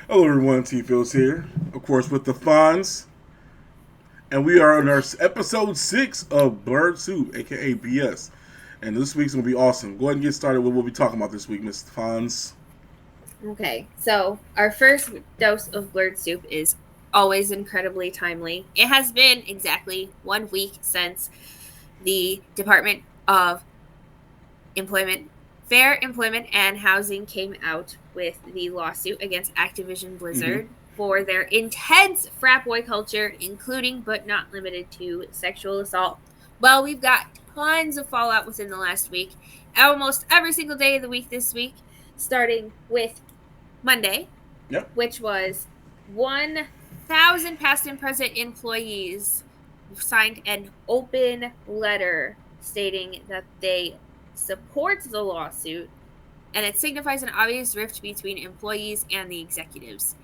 Hello everyone, T-Fields here. Of course with the Fonz. And we are on our episode 6 of BlerdSoup, aka BS. And this week's gonna be awesome. Go ahead and get started with what we're talking about this week, Mr. Fonz. Okay, so our first dose of BlerdSoup is always incredibly timely. It has been exactly 1 week since the Department of Employment, Fair Employment and Housing came out with the lawsuit against Activision Mm-hmm. Blizzard for their intense frat boy culture, including but not limited to sexual assault. Well, we've got tons of fallout within the last week, almost every single day of the week this week, starting with Monday, Yep. which was 1,000 past and present employees signed an open letter stating that they support the lawsuit and it signifies an obvious rift between employees and the executives.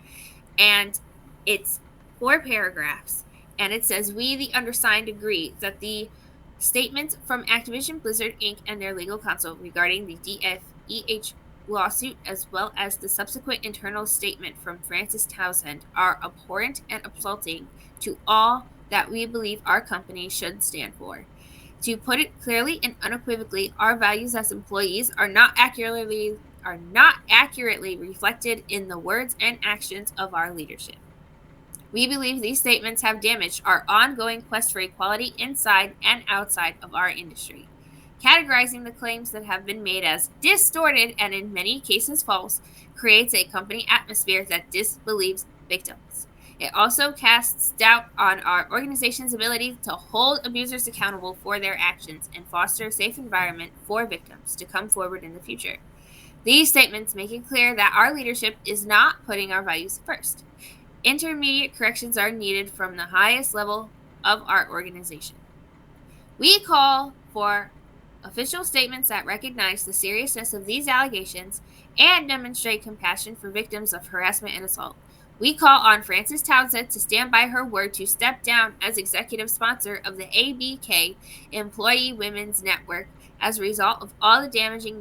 And it's 4 paragraphs, and it says, "We, the undersigned, agree that the statements from Activision Blizzard Inc. and their legal counsel regarding the DFEH lawsuit, as well as the subsequent internal statement from Francis Townsend, are abhorrent and insulting to all that we believe our company should stand for. To put it clearly and unequivocally, our values as employees are not accurately reflected in the words and actions of our leadership. We believe these statements have damaged our ongoing quest for equality inside and outside of our industry. Categorizing the claims that have been made as distorted and in many cases false creates a company atmosphere that disbelieves victims. It also casts doubt on our organization's ability to hold abusers accountable for their actions and foster a safe environment for victims to come forward in the future. These statements make it clear that our leadership is not putting our values first. Intermediate corrections are needed from the highest level of our organization. We call for official statements that recognize the seriousness of these allegations and demonstrate compassion for victims of harassment and assault. We call on Frances Townsend to stand by her word to step down as executive sponsor of the ABK Employee Women's Network as a result of all the damaging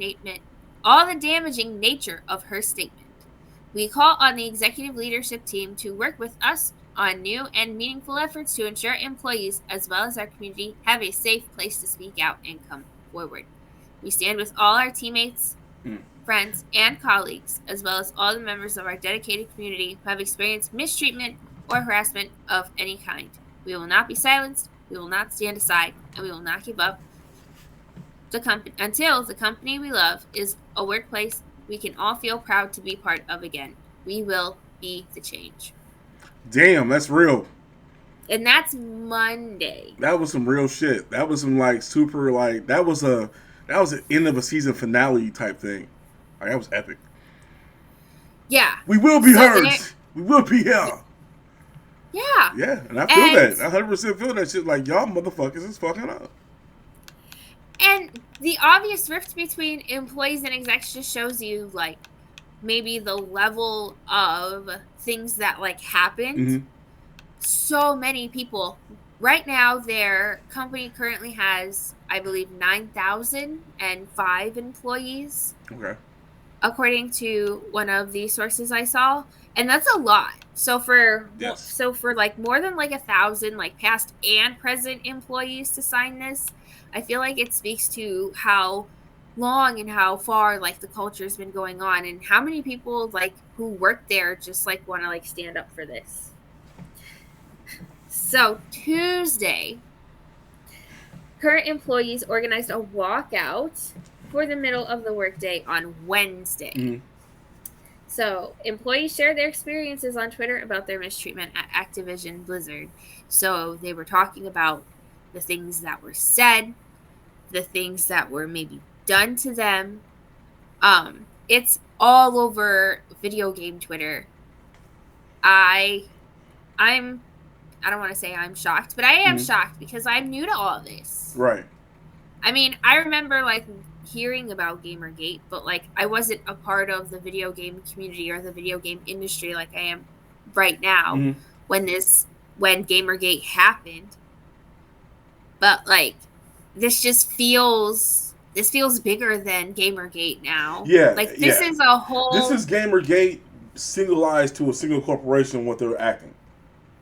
nature of her statement. We call on the executive leadership team to work with us on new and meaningful efforts to ensure employees, as well as our community, have a safe place to speak out and come forward. We stand with all our teammates, Mm. friends, and colleagues, as well as all the members of our dedicated community who have experienced mistreatment or harassment of any kind. We will not be silenced, we will not stand aside, and we will not give up until the company we love is a workplace we can all feel proud to be part of again. We will be the change. Damn, that's real. And that's Monday. That was some real shit. That was some like super like that was an end of a season finale type thing. Like that was epic. Yeah. We will be So heard. there, We will be here. yeah. Yeah, and I feel And that. I 100% feel that shit. Like y'all motherfuckers is fucking up. and the obvious rift between employees and execs just shows you like maybe the level of things that like happened. Mm-hmm. So many people right now, their company currently has, I believe, 9,005 employees, Okay. according to one of the sources I saw, and that's a lot. Yes. So for like more than like 1,000 like past and present employees to sign this, I feel like it speaks to how long and how far like the culture's been going on, and how many people like who work there just like want to like stand up for this. So Tuesday, current employees organized a walkout for the middle of the workday on Wednesday. Mm-hmm. So employees shared their experiences on Twitter about their mistreatment at Activision Blizzard. So they were talking about the things that were said, the things that were maybe done to them. It's all over video game Twitter. I I'm I don't want to say I'm shocked, but I am Mm-hmm. shocked because I'm new to all of this. Right. I mean, I remember like hearing about Gamergate, but like I wasn't a part of the video game community or the video game industry like I am right now Mm-hmm. when Gamergate happened. But like this feels bigger than Gamergate now. Yeah. Like this Yeah. is a This whole is Gamergate singleized to a single corporation what they were acting.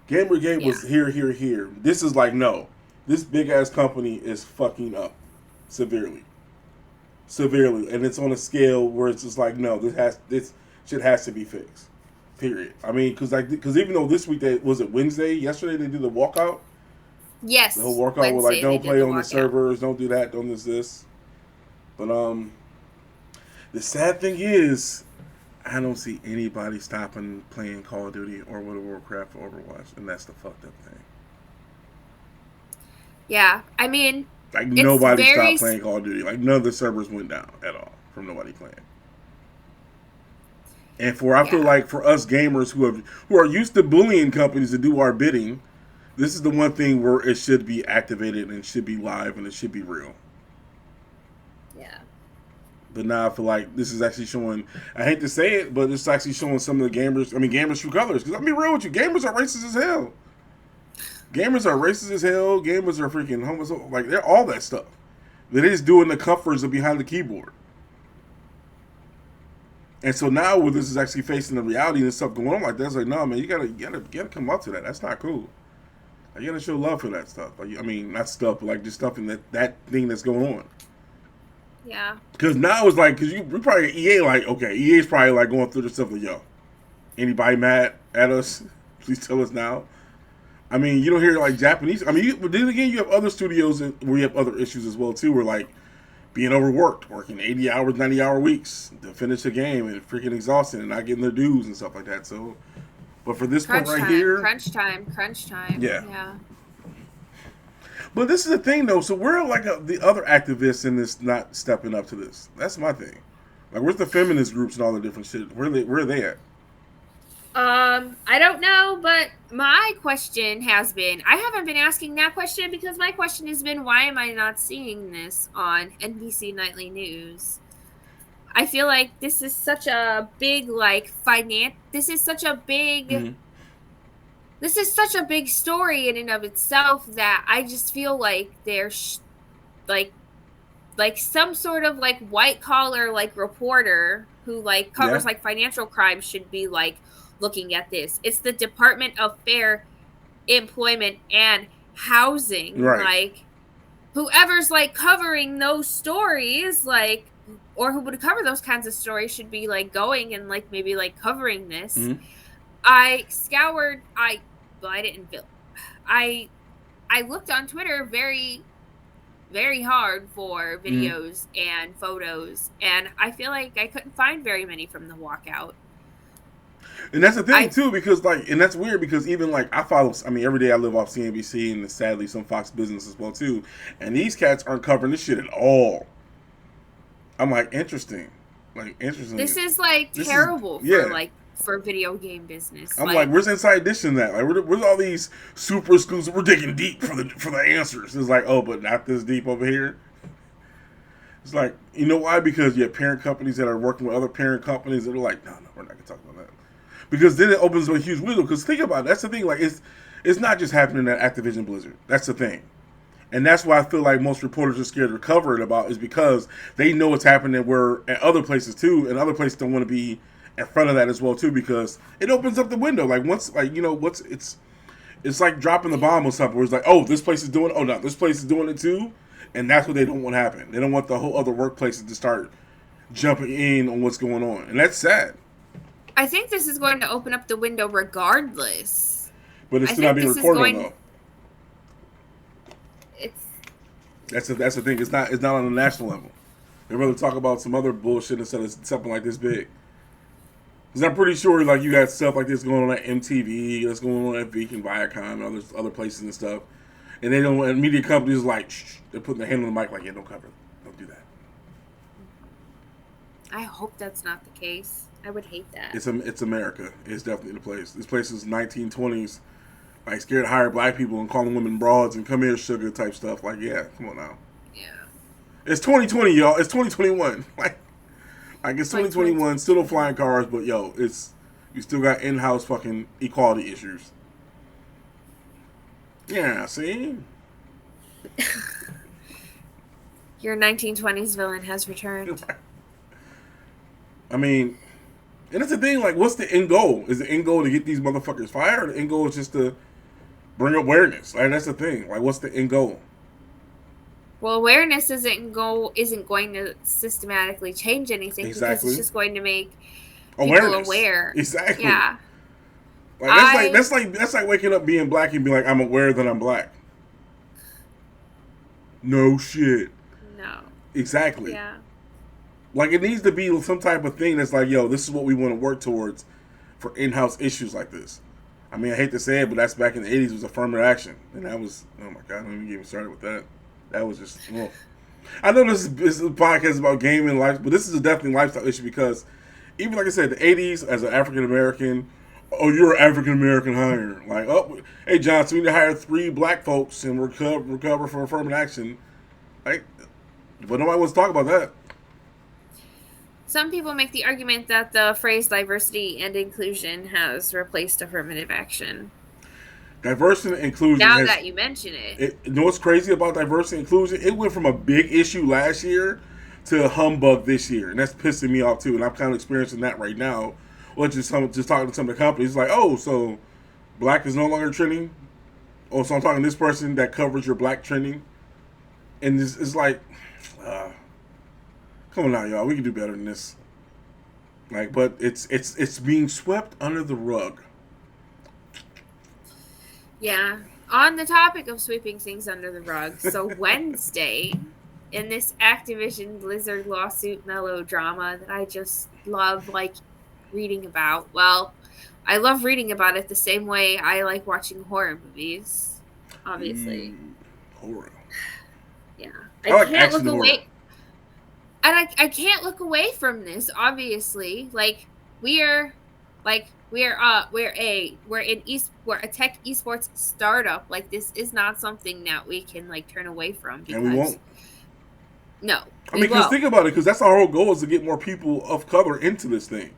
Gamergate was here, here, here. This is like, no. This big ass company is fucking up severely. Severely. And it's on a scale where it's just like, no, this shit has to be fixed. Period. I mean, because even though this week, was it Wednesday? Yesterday they did the walkout? Yes. The whole walkout was like, don't play on the servers, don't do that, don't do this. But the sad thing is, I don't see anybody stopping playing Call of Duty or World of Warcraft or Overwatch, and that's the fucked up thing. Yeah, I mean, like nobody stopped playing Call of Duty. Like none of the servers went down at all from nobody playing. And I feel like for us gamers who are used to bullying companies to do our bidding, this is the one thing where it should be activated and it should be live and it should be real. Yeah. But now I feel like this is actually showing, I hate to say it, but it's actually showing some of the gamers, gamers true colors. Because I'll be real with you, gamers are racist as hell. Gamers are racist as hell. Gamers are freaking homosexual. Like, they're all that stuff. They're just doing the comforts of behind the keyboard. And so now when this is actually facing the reality and stuff going on like that, it's like, no, man, you gotta come up to that. That's not cool. Like, you gotta show love for that stuff. Like, I mean, not stuff, but like just stuff in that thing that's going on. Yeah. Because now it's like, because we probably, EA like, okay, EA's probably like going through the stuff like, yo, anybody mad at us? Please tell us now. I mean, you don't hear like Japanese. I mean, but then again, you have other studios where you have other issues as well too, where like being overworked, working 80 hours, 90-hour weeks to finish a game and freaking exhausted and not getting their dues and stuff like that. So, but for this point right here, crunch time. Yeah. But this is the thing though. So where are like the other activists in this not stepping up to this? That's my thing. Like, where's the feminist groups and all the different shit? Where are they at? I don't know, but my question has been, I haven't been asking that question because my question has been, why am I not seeing this on NBC Nightly News? I feel like this is such a big, this is such a big story in and of itself that I just feel like there's like some sort of like white collar like reporter who like covers like financial crime should be like looking at this. It's the Department of Fair Employment and Housing. Right. Like, whoever's like covering those stories, like, or who would cover those kinds of stories should be like going and like maybe like covering this. Mm-hmm. I looked on Twitter very, very hard for videos and photos, and I feel like I couldn't find very many from the walkout. And that's the thing too, because like, and that's weird because even like I follow, every day I live off CNBC and sadly some Fox Business as well too, and these cats aren't covering this shit at all. I'm like, interesting. This is like terrible for video game business. I'm like, where's Inside Edition that? Like, where's all these super exclusive? We're digging deep for the answers. It's like, oh, but not this deep over here. It's like, you know why? Because you have parent companies that are working with other parent companies that are like, no, we're not gonna talk about that. Because then it opens a huge window. Because think about it, that's the thing. Like, it's not just happening at Activision Blizzard. That's the thing. And that's why I feel like most reporters are scared to cover it about, is because they know it's happening at other places too, and other places don't want to be in front of that as well too, because it opens up the window. Like, once, like, you know, it's like dropping the bomb or something where it's like, oh, this place is doing it. Oh, no, this place is doing it too. And that's what they don't want to happen. They don't want the whole other workplaces to start jumping in on what's going on. And that's sad. I think this is going to open up the window regardless. But it's still not being recorded though. That's the thing. It's not on a national level. They'd rather talk about some other bullshit instead of something like this big. Because I'm pretty sure like you got stuff like this going on at MTV, that's going on at Vic and Viacom and other places and stuff. And they don't. And media companies like, shh, they're putting their hand on the mic like, yeah, don't cover it. Don't do that. I hope that's not the case. I would hate that. It's America. It's definitely the place. This place is 1920s, like scared to hire black people and calling women broads and come here sugar type stuff. Like, yeah, come on now. Yeah. It's 2020, y'all. It's 2021. Like it's 2021. Still no flying cars, but yo, you still got in-house fucking equality issues. Yeah, see? Your 1920s villain has returned. I mean, And that's the thing, like, what's the end goal? Is the end goal to get these motherfuckers fired, or the end goal is just to bring awareness? Like, that's the thing. Like, what's the end goal? Well, awareness isn't going to systematically change anything because it's just going to make people aware. Exactly. Yeah. Like that's like waking up being black and being like, I'm aware that I'm black. No shit. No. Exactly. Yeah. Like, it needs to be some type of thing that's like, yo, this is what we want to work towards for in-house issues like this. I mean, I hate to say it, but that's back in the 80s was affirmative action. And that was, oh my God, don't even get me started with that. That was just, well. I know this is a podcast about gaming and life, but this is a definitely lifestyle issue because even like I said, the 80s as an African-American, oh, you're an African-American hire. Like, oh, hey, John, so we need to hire 3 black folks and recover for affirmative action. Like, but nobody wants to talk about that. Some people make the argument that the phrase diversity and inclusion has replaced affirmative action. Diversity and inclusion. Now that you mention it. You know what's crazy about diversity and inclusion? It went from a big issue last year to a humbug this year. And that's pissing me off too. And I'm kind of experiencing that right now. Well, just talking to some of the companies. Like, oh, so black is no longer trending? Oh, so I'm talking to this person that covers your black trending? And it's like, come on now, y'all. We can do better than this. Like, but it's being swept under the rug. Yeah. On the topic of sweeping things under the rug, so Wednesday, in this Activision Blizzard lawsuit melodrama that I just love, like, reading about. Well, I love reading about it the same way I like watching horror movies, obviously. Horror. Yeah. I can't look away. Horror. And I can't look away from this, obviously. Like, we're a tech esports startup. Like, this is not something that we can like turn away from. And we won't. No. I mean, because think about it, because that's our whole goal is to get more people of color into this thing.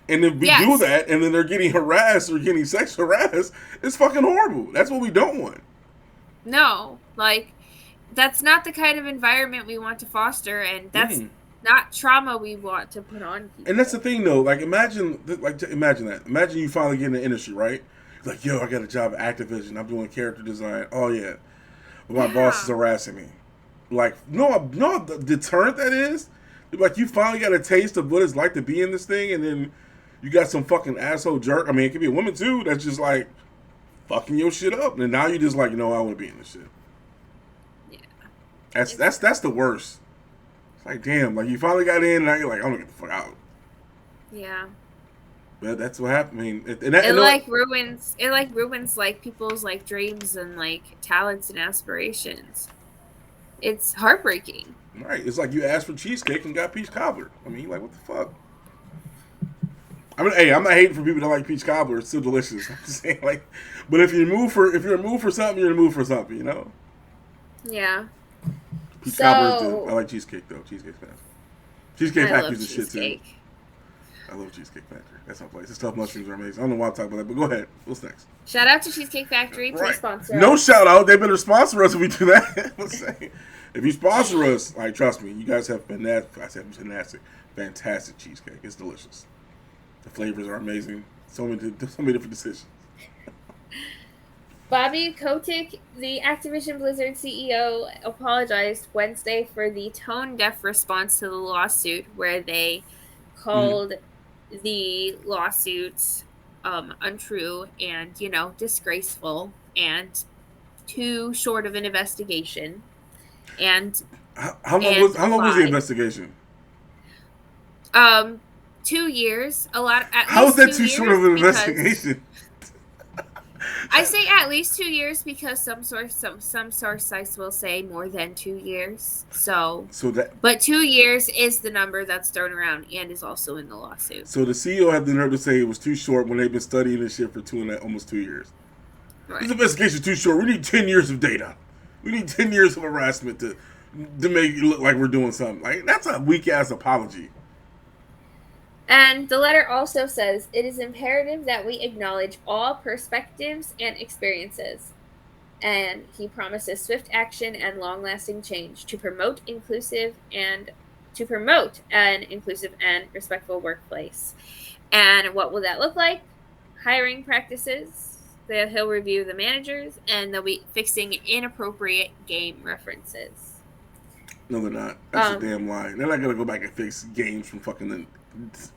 And if we do that, and then they're getting harassed or getting sex harassed, it's fucking horrible. That's what we don't want. No, like, that's not the kind of environment we want to foster, and that's not trauma we want to put on people. And that's the thing, though. Like, imagine that. Imagine you finally get in the industry, right? Like, yo, I got a job at Activision. I'm doing character design. Oh, yeah. But my boss is harassing me. Like, no, the deterrent that is. Like, you finally got a taste of what it's like to be in this thing, and then you got some fucking asshole jerk. I mean, it could be a woman, too, that's just, like, fucking your shit up. And now you're just like, I want to be in this shit. Yeah. That's the worst. It's like, damn, like, you finally got in, and now you're like, I'm going to get the fuck out. Yeah. But that's what happened. I mean, it ruins like people's like dreams and like talents and aspirations. It's heartbreaking. Right. It's like you asked for cheesecake and got peach cobbler. I mean, like, what the fuck? I mean, hey, I'm not hating for people that like peach cobbler. It's still delicious. I'm just saying, like, but if you're in the mood for something, you're in the mood for something, you know? Yeah. Peach cobbler is good. I like cheesecake though. Cheesecake's fast. Cheesecake Factory's the shit too. I love Cheesecake Factory. That's my place. The stuffed mushrooms are amazing. I don't know why I'm talking about that, but go ahead. What's next? Shout out to Cheesecake Factory. Please sponsor us. No shout out. They better sponsor us if we do that. If you sponsor us, like, trust me, you guys have fantastic cheesecake. It's delicious. The flavors are amazing. So many different decisions. Bobby Kotick, the Activision Blizzard CEO, apologized Wednesday for the tone-deaf response to the lawsuit, where they called the lawsuits untrue and, disgraceful and too short of an investigation. And how long was the investigation? 2 years. How is that too short of an investigation? I say at least 2 years because some source sites will say more than 2 years. But 2 years is the number that's thrown around and is also in the lawsuit. So the CEO had the nerve to say it was too short when they've been studying this shit for almost 2 years. Right. This investigation is too short. We need 10 years of data. We need 10 years of harassment to make it look like we're doing something. Like, that's a weak ass apology. And the letter also says, it is imperative that we acknowledge all perspectives and experiences. And he promises swift action and long-lasting change to promote an inclusive and respectful workplace. And what will that look like? Hiring practices. He'll review the managers, and they'll be fixing inappropriate game references. No, they're not. That's a damn lie. They're not gonna go back and fix games from fucking the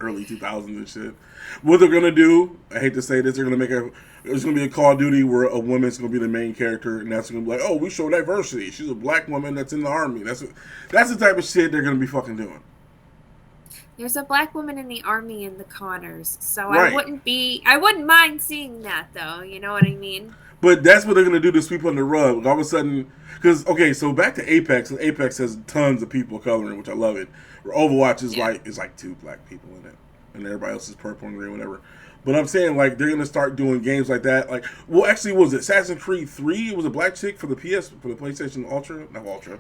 early 2000s and shit. What they're gonna do, I hate to say this, they're gonna make there's gonna be a Call of Duty where a woman's gonna be the main character, and that's gonna be like, oh, we show diversity. She's a black woman that's in the army. That's the type of shit they're gonna be fucking doing. There's a black woman in the army in the Connors, so right. I wouldn't mind seeing that though. You know what I mean? But that's what they're gonna do to sweep under the rug. All of a sudden, because okay, so back to Apex. Apex has tons of people coloring, which I love it. Where Overwatch is like 2 black people in it, and everybody else is purple and green, whatever. But I'm saying like they're gonna start doing games like that. Like, well, actually, was it Assassin's Creed 3? It was a black chick for the PlayStation Ultra, not Ultra.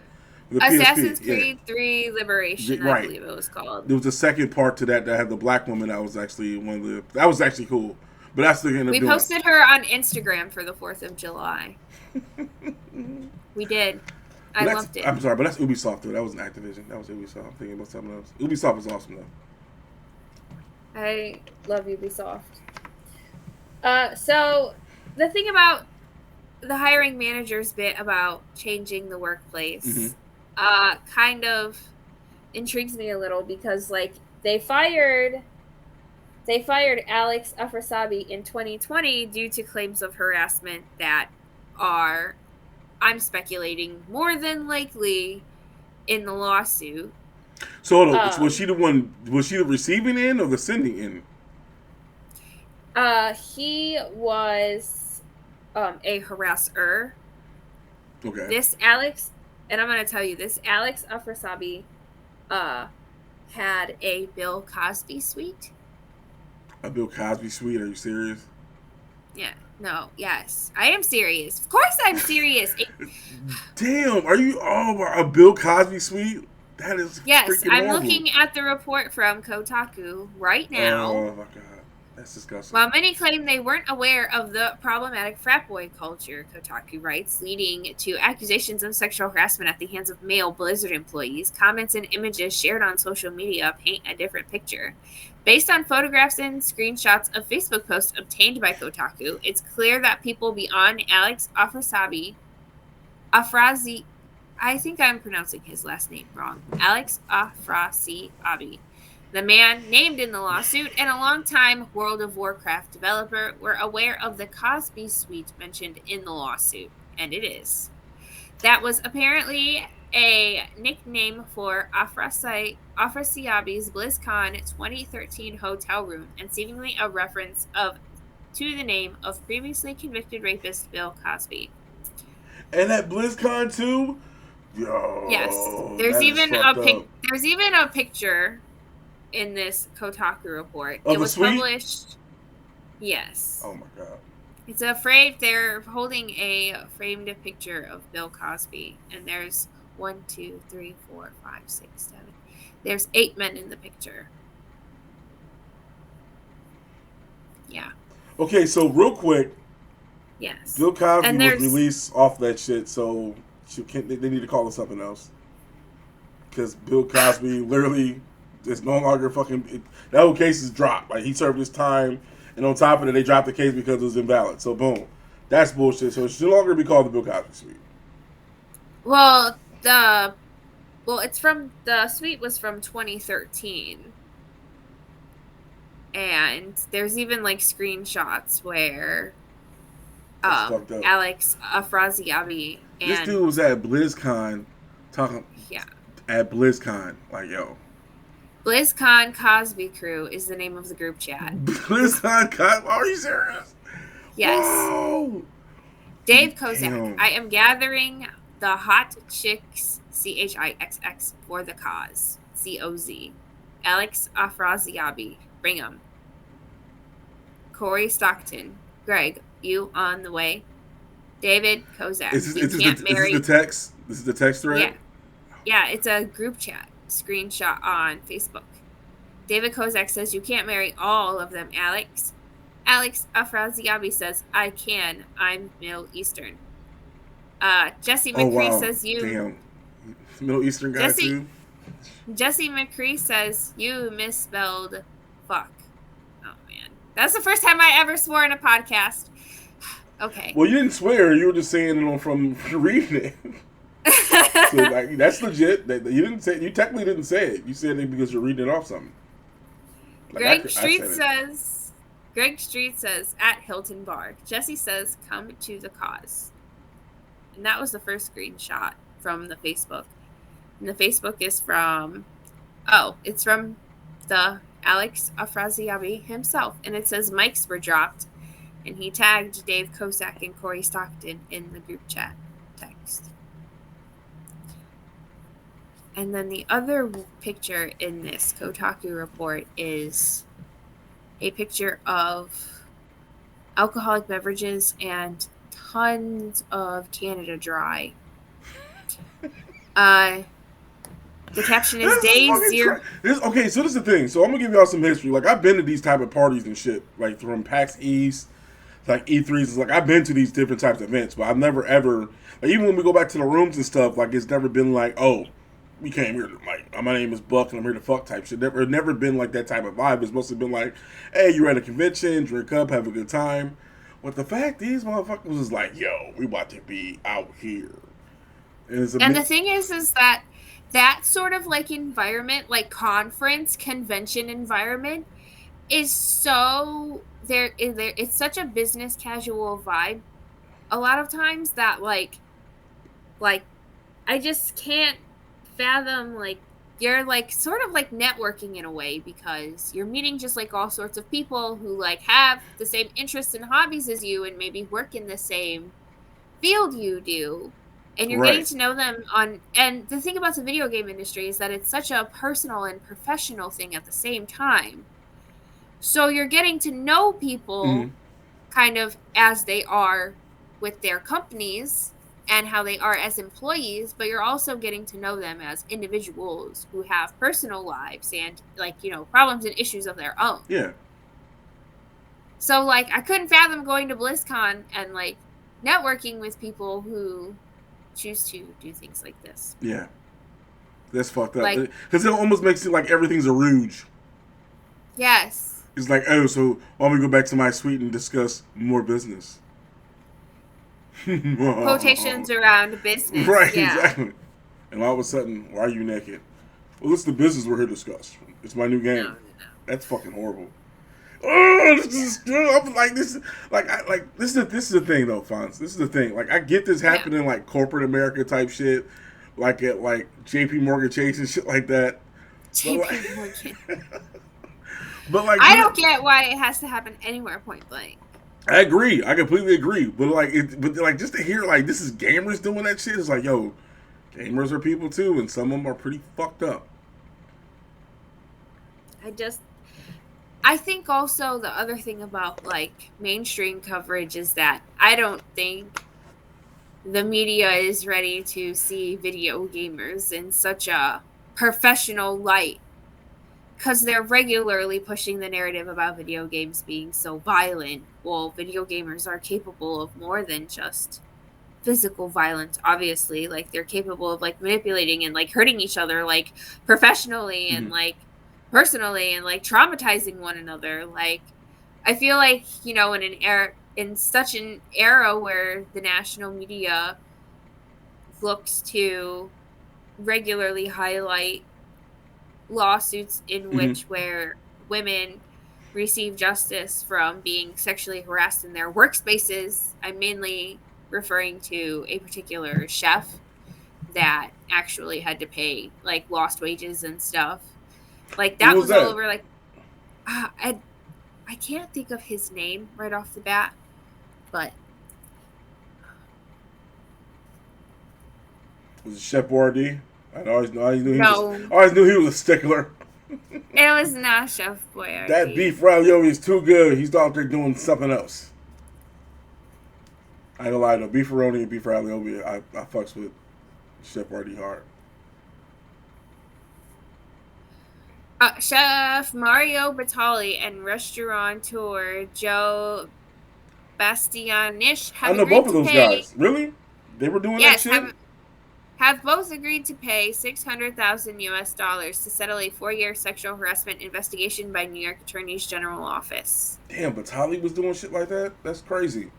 Assassin's Creed 3 Liberation, I believe it was called. There was a second part to that had the black woman. That was actually that was actually cool. But that's the we posted her on Instagram for the 4th of July. We did. I loved it. I'm sorry, but that's Ubisoft though. That wasn't Activision. That was Ubisoft. I'm thinking about something else. Ubisoft is awesome though. I love Ubisoft. So the thing about the hiring managers bit about changing the workplace kind of intrigues me a little, because like they fired Alex Afrasabi in 2020 due to claims of harassment that are, I'm speculating, more than likely in the lawsuit. So was she the one? Was she the receiving end or the sending end? He was a harasser. Okay. This Alex, and I'm going to tell you, this Alex Afrasabi had a Bill Cosby suite. A Bill Cosby suite? Are you serious? Yeah. No. Yes. I am serious. Of course I'm serious. Damn. Are you a Bill Cosby suite? That is freaking I'm horrible. looking at the report from Kotaku right now. Oh my god. That's disgusting. While many claim they weren't aware of the problematic frat boy culture, Kotaku writes, leading to accusations of sexual harassment at the hands of male Blizzard employees, comments and images shared on social media paint a different picture. Based on photographs and screenshots of Facebook posts obtained by Kotaku, it's clear that people beyond Alex Afrazi, I think I'm pronouncing his last name wrong, Alex Afraziabi, the man named in the lawsuit and a longtime World of Warcraft developer, were aware of the Cosby suite mentioned in the lawsuit, and it is. That was apparently a nickname for Afrasiabi's BlizzCon 2013 hotel room, and seemingly a reference to the name of previously convicted rapist Bill Cosby. And at BlizzCon too? Yo. Yes. There's even a picture in this Kotaku report. Of it was suite? Published. Yes. Oh my god. It's they're holding a framed picture of Bill Cosby, and there's 1, 2, 3, 4, 5, 6, 7. There's 8 men in the picture. Yeah. Okay, so real quick. Yes. Bill Cosby was released off that shit, so they need to call it something else. Because Bill Cosby literally is no longer fucking. That whole case is dropped. Like, he served his time, and on top of it, they dropped the case because it was invalid. So boom, that's bullshit. So it should no longer be called the Bill Cosby suite. Well, it's from the suite was from 2013, and there's even like screenshots where Alex Afraziabi and this dude was at BlizzCon talking. Yeah. At BlizzCon, like yo. BlizzCon Cosby Crew is the name of the group chat. BlizzCon Cosby? Are you serious? Yes. Whoa. Dave Kozak. Damn. I am gathering the hot chicks, CHIXX, for the cause. COZ. Alex Afraziabi. Bring 'em. Corey Stockton. Greg, you on the way? David Kozak. Is this the text? This is the text thread? Yeah. Yeah, it's a group chat screenshot on Facebook. David Kozak says you can't marry all of them, Alex. Alex Afraziabi says, I can. I'm Middle Eastern. Jesse McCree says you... Damn. Middle Eastern guy too? Jesse McCree says you misspelled fuck. That's the first time I ever swore in a podcast. Okay. Well, you didn't swear. You were just saying it from reading it. So like that's legit. That you didn't say. You technically didn't say it. You said it because you're reading it off something. Like Greg Street says at Hilton Bar. Jesse says come to the cause. And that was the first screenshot from the Facebook. And the Facebook is from it's from the Alex Afraziabi himself. And it says mics were dropped. And he tagged Dave Kosak and Corey Stockton in the group chat text. And then the other picture in this Kotaku report is a picture of alcoholic beverages and tons of Canada Dry. The caption is day zero. Okay, so this is the thing. So I'm gonna give y'all some history. Like I've been to these type of parties and shit, like from PAX East, like E3s. Like I've been to these different types of events, but I've never ever, like even when we go back to the rooms and stuff, like it's never been like, oh, we came here to, like, my name is Buck and I'm here to fuck type shit. Never been like that type of vibe. It's mostly been like, hey, you're at a convention, drink up, have a good time. But the fact these motherfuckers is like, yo, we about to be out here. And the thing is that sort of like environment, like conference, convention environment, is so it's such a business casual vibe a lot of times that like I just can't fathom, like, you're like sort of like networking in a way because you're meeting just like all sorts of people who like have the same interests and hobbies as you and maybe work in the same field you do, and you're getting to know them and the thing about the video game industry is that it's such a personal and professional thing at the same time. So you're getting to know people kind of as they are with their companies and how they are as employees, but you're also getting to know them as individuals who have personal lives and, like, you know, problems and issues of their own. Yeah. So, like, I couldn't fathom going to BlizzCon and, like, networking with people who choose to do things like this. Yeah. That's fucked up. Because it almost makes it like everything's a ruse. Yes. It's like, oh, so why don't we go back to my suite and discuss more business? Quotations around business. Right, yeah. Exactly. And all of a sudden, why are you naked? Well, it's the business we're here to discuss. It's my new game. No. That's fucking horrible. Oh, this is I'm like this. This is the thing though, Fonz. This is the thing. Like I get this happening like corporate America type shit, like at like J.P. Morgan Chase and shit like that. J.P. Morgan. But like, I don't get why it has to happen anywhere point blank. I agree. I completely agree. But like, just to hear like this is gamers doing that shit, it's like, yo, gamers are people too, and some of them are pretty fucked up. I think also the other thing about like mainstream coverage is that I don't think the media is ready to see video gamers in such a professional light, because they're regularly pushing the narrative about video games being so violent. Well, video gamers are capable of more than just physical violence, obviously. Like, they're capable of, like, manipulating and, like, hurting each other, like, professionally and, like, personally and, like, traumatizing one another. Like, I feel like, you know, in such an era where the national media looks to regularly highlight lawsuits in which where women receive justice from being sexually harassed in their workspaces. I'm mainly referring to a particular chef that actually had to pay like lost wages and stuff. Like that was all over. Like I can't think of his name right off the bat, but was it Chef Boyardee? I always knew he was a stickler. It was not Chef Boyardee. That beef ravioli is too good. He's out there doing something else. I ain't gonna lie though, beefaroni and beef ravioli, I fucks with Chef Boyardee hard. Chef Mario Batali and restaurateur Joe Bastianich have I know both of those guys. Really? They were doing that shit? have both agreed to pay $600,000 to settle a 4-year sexual harassment investigation by New York Attorney's General Office. Damn, but Tali was doing shit like that? That's crazy.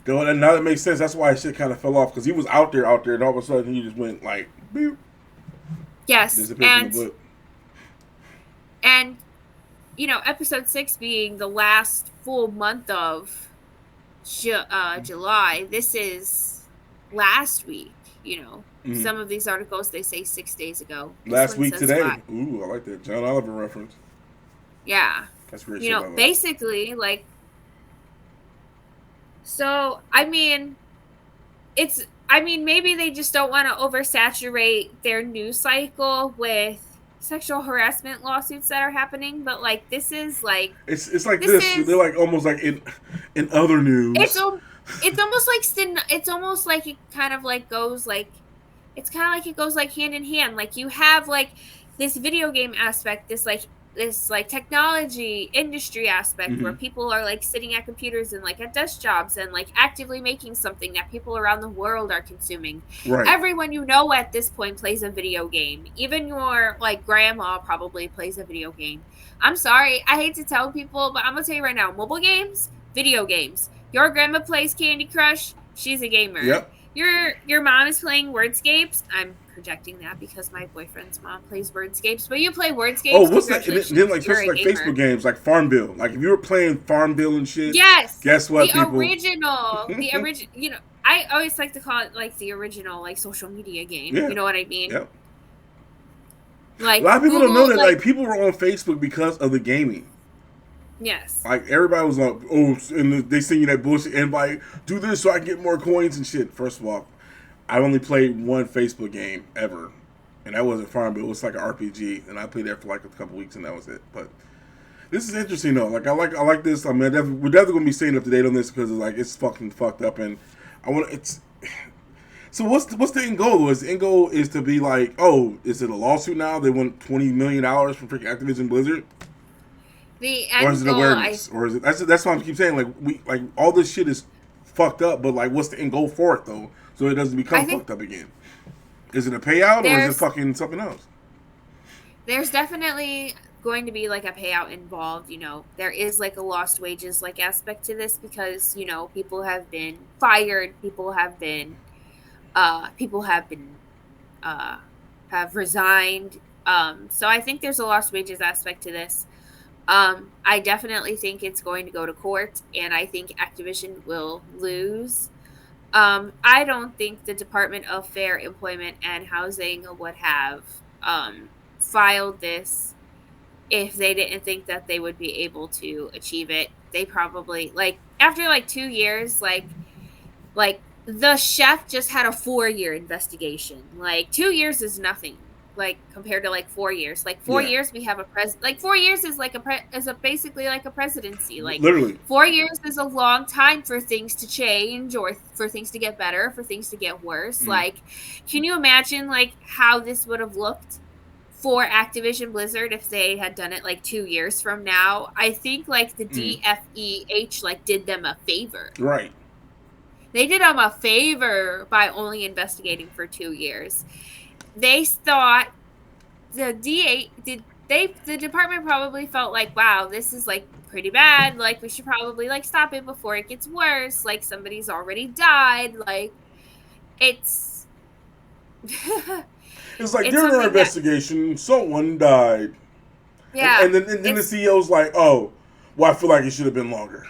Though, and now that makes sense. That's why shit kind of fell off, because he was out there, and all of a sudden he just went like, beep. Yes, and you know, episode 6 being the last full month of July. This is last week. You know, some of these articles they say 6 days ago. Last week today. Ooh, I like that John Oliver reference. Yeah, that's great. You know, basically, like, so I mean, maybe they just don't want to oversaturate their news cycle with sexual harassment lawsuits that are happening, but like this is like it's like this. They're like almost like in other news. It's almost like it kind of like goes like it's kind of like it goes like hand in hand. Like you have like this video game aspect, this technology industry aspect where people are like sitting at computers and like at desk jobs and like actively making something that people around the world are consuming. Right. Everyone you know at this point plays a video game. Even your like grandma probably plays a video game. I'm sorry, I hate to tell people, but I'm gonna tell you right now, mobile games, video games. Your grandma plays Candy Crush, she's a gamer. Yep. Your mom is playing Wordscapes. I'm projecting that because my boyfriend's mom plays Wordscapes, but you play Wordscapes. Oh, what's that? And then like Facebook games, like Farmville. Like if you were playing Farmville and shit. Yes. Guess what, the original. You know, I always like to call it like the original, like social media game. Yeah. You know what I mean? Yep. Like a lot of people don't know that like people were on Facebook because of the gaming. Yes. Like everybody was like, oh, and they send you that bullshit and like do this so I can get more coins and shit. First of all, I only played one Facebook game ever, and that wasn't Farmville. It was like an RPG, and I played that for like a couple weeks, and that was it. But this is interesting though. Like I like this. I mean, we're definitely gonna be staying up to date on this because it's fucking fucked up, and I want it's. So what's the end goal? The end goal is to be like, oh, is it a lawsuit now? They want $20 million from freaking Activision Blizzard. The end or is it awareness? Or is it that's why I keep saying like all this shit is fucked up, but like what's the end goal for it though? So it doesn't become fucked up again. Is it a payout or is it fucking something else? There's definitely going to be like a payout involved. You know, there is like a lost wages like aspect to this because you know people have been fired, people have resigned. So I think there's a lost wages aspect to this. I definitely think it's going to go to court, and I think Activision will lose. I don't think the Department of Fair Employment and Housing would have filed this if they didn't think that they would be able to achieve it. They probably, like, after, like, 2 years, like the chef just had a 4-year investigation. Like, 2 years is nothing. Like compared to like 4 years, like 4 years we have a like 4 years is like basically like a presidency. Like literally 4 years is a long time for things to change or for things to get better, for things to get worse. Like, can you imagine like how this would have looked for Activision Blizzard if they had done it like 2 years from now? I think like the DFEH like did them a favor. Right. They did them a favor by only investigating for 2 years. They thought the department probably felt like, wow, this is like pretty bad. Like we should probably like stop it before it gets worse. Like somebody's already died. Like it's it's like during our investigation, someone died. Yeah, and then the CEO's like, oh, well, I feel like it should have been longer.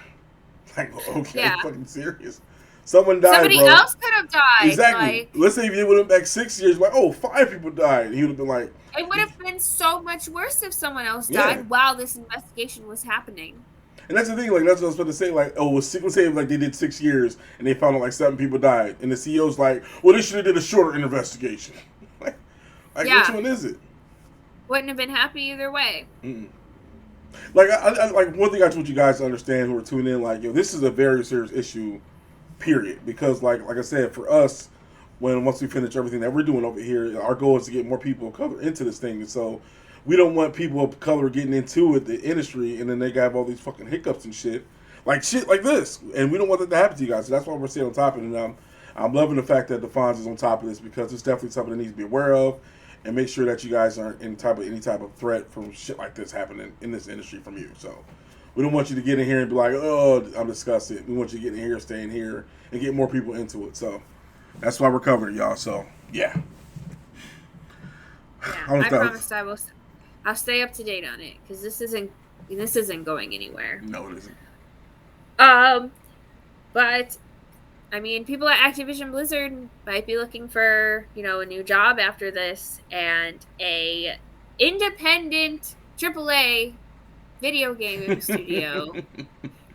Like, okay, fucking serious. Someone died, Somebody else could have died. Exactly. Like, let's say if you would have been back 6 years, like, oh, 5 people died. He would have been like... It would have been so much worse if someone else died while this investigation was happening. And that's the thing, like, that's what I was about to say, like, oh, let's say, like, they did 6 years, and they found out, like, 7 people died. And the CEO's like, well, they should have did a shorter investigation. like which one is it? Wouldn't have been happy either way. Mm-mm. Like, I like, one thing I want you guys to understand who are tuning in, like, yo, this is a very serious issue, period, because like I said, for us, once we finish everything that we're doing over here, our goal is to get more people of color into this thing, and so we don't want people of color getting into it, the industry, and then they have all these fucking hiccups and shit like this, and we don't want that to happen to you guys. So that's why we're staying on top of it. And I'm loving the fact that the Fonz is on top of this because it's definitely something that needs to be aware of, and make sure that you guys aren't any type of threat from shit like this happening in this industry from you. So we don't want you to get in here and be like, oh, I'm disgusted. We want you to get in here, stay in here, and get more people into it. So that's why we're covering it, y'all. So yeah. Yeah, I promised I'll stay up to date on it because this isn't going anywhere. No, it isn't. But I mean, people at Activision Blizzard might be looking for, a new job after this, and a independent AAA video game studio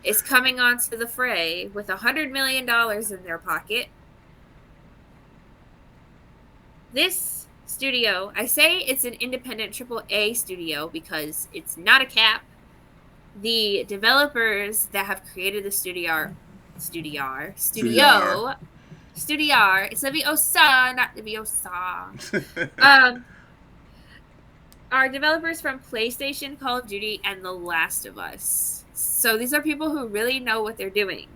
is coming onto the fray with $100 million in their pocket. This studio, I say it's an independent AAA studio because it's not a cap. The developers that have created the studio. It's Leviosa, not Leviosa. Are developers from PlayStation, Call of Duty, and The Last of Us. So these are people who really know what they're doing.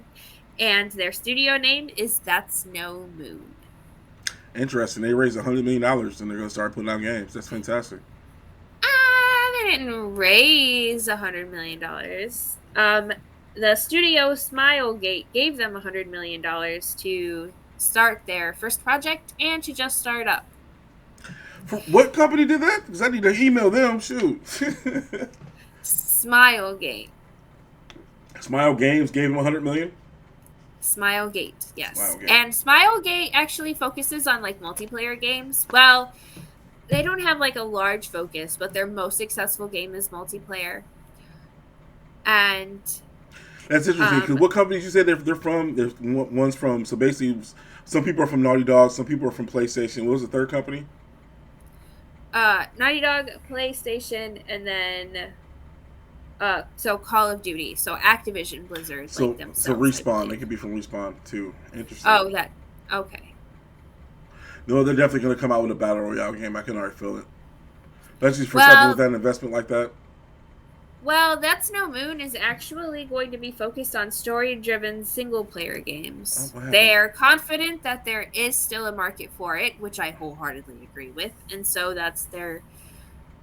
And their studio name is That's No Moon. Interesting. They raised $100 million and they're going to start putting out games. That's fantastic. They didn't raise $100 million. The studio Smilegate gave them $100 million to start their first project and to just start up. What company did that? Because I need to email them. Shoot. Smilegate. Smile Games gave them $100 million? Smilegate, yes. Smilegate. And Smilegate actually focuses on multiplayer games. Well, they don't have a large focus, but their most successful game is multiplayer. And that's interesting because what companies you say they're from? There's one's from, so basically some people are from Naughty Dog, some people are from PlayStation. What was the third company? Naughty Dog, PlayStation, and then so Call of Duty. So Activision Blizzard, themselves. So Respawn, they could be from Respawn too. Interesting. Oh, okay. No, they're definitely going to come out with a battle royale game. I can already feel it. That's just for something with that investment like that. Well, That's No Moon is actually going to be focused on story-driven single-player games. They're confident that there is still a market for it, which I wholeheartedly agree with, and so that's their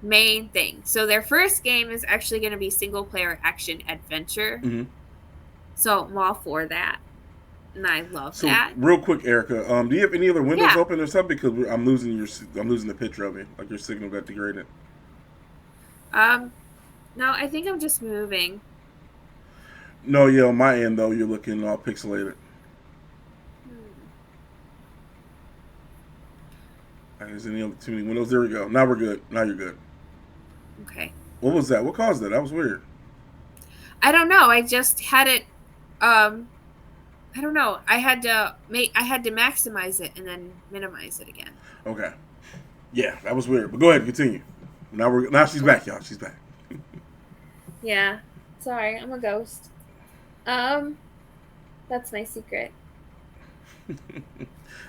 main thing. So their first game is actually going to be single-player action-adventure. Mm-hmm. So I'm all for that, and I love that. Real quick, Erica, do you have any other windows open or something? Because I'm losing the picture of it. Like your signal got degraded. No, I think I'm just moving. No, yeah, on my end, though, you're looking all pixelated. There's too many windows. There we go. Now we're good. Now you're good. Okay. What was that? What caused that? That was weird. I don't know. I just had it. I don't know. I had to maximize it and then minimize it again. Okay. Yeah, that was weird. But go ahead, continue. Now she's back, y'all. She's back. Yeah. Sorry, I'm a ghost. That's my secret.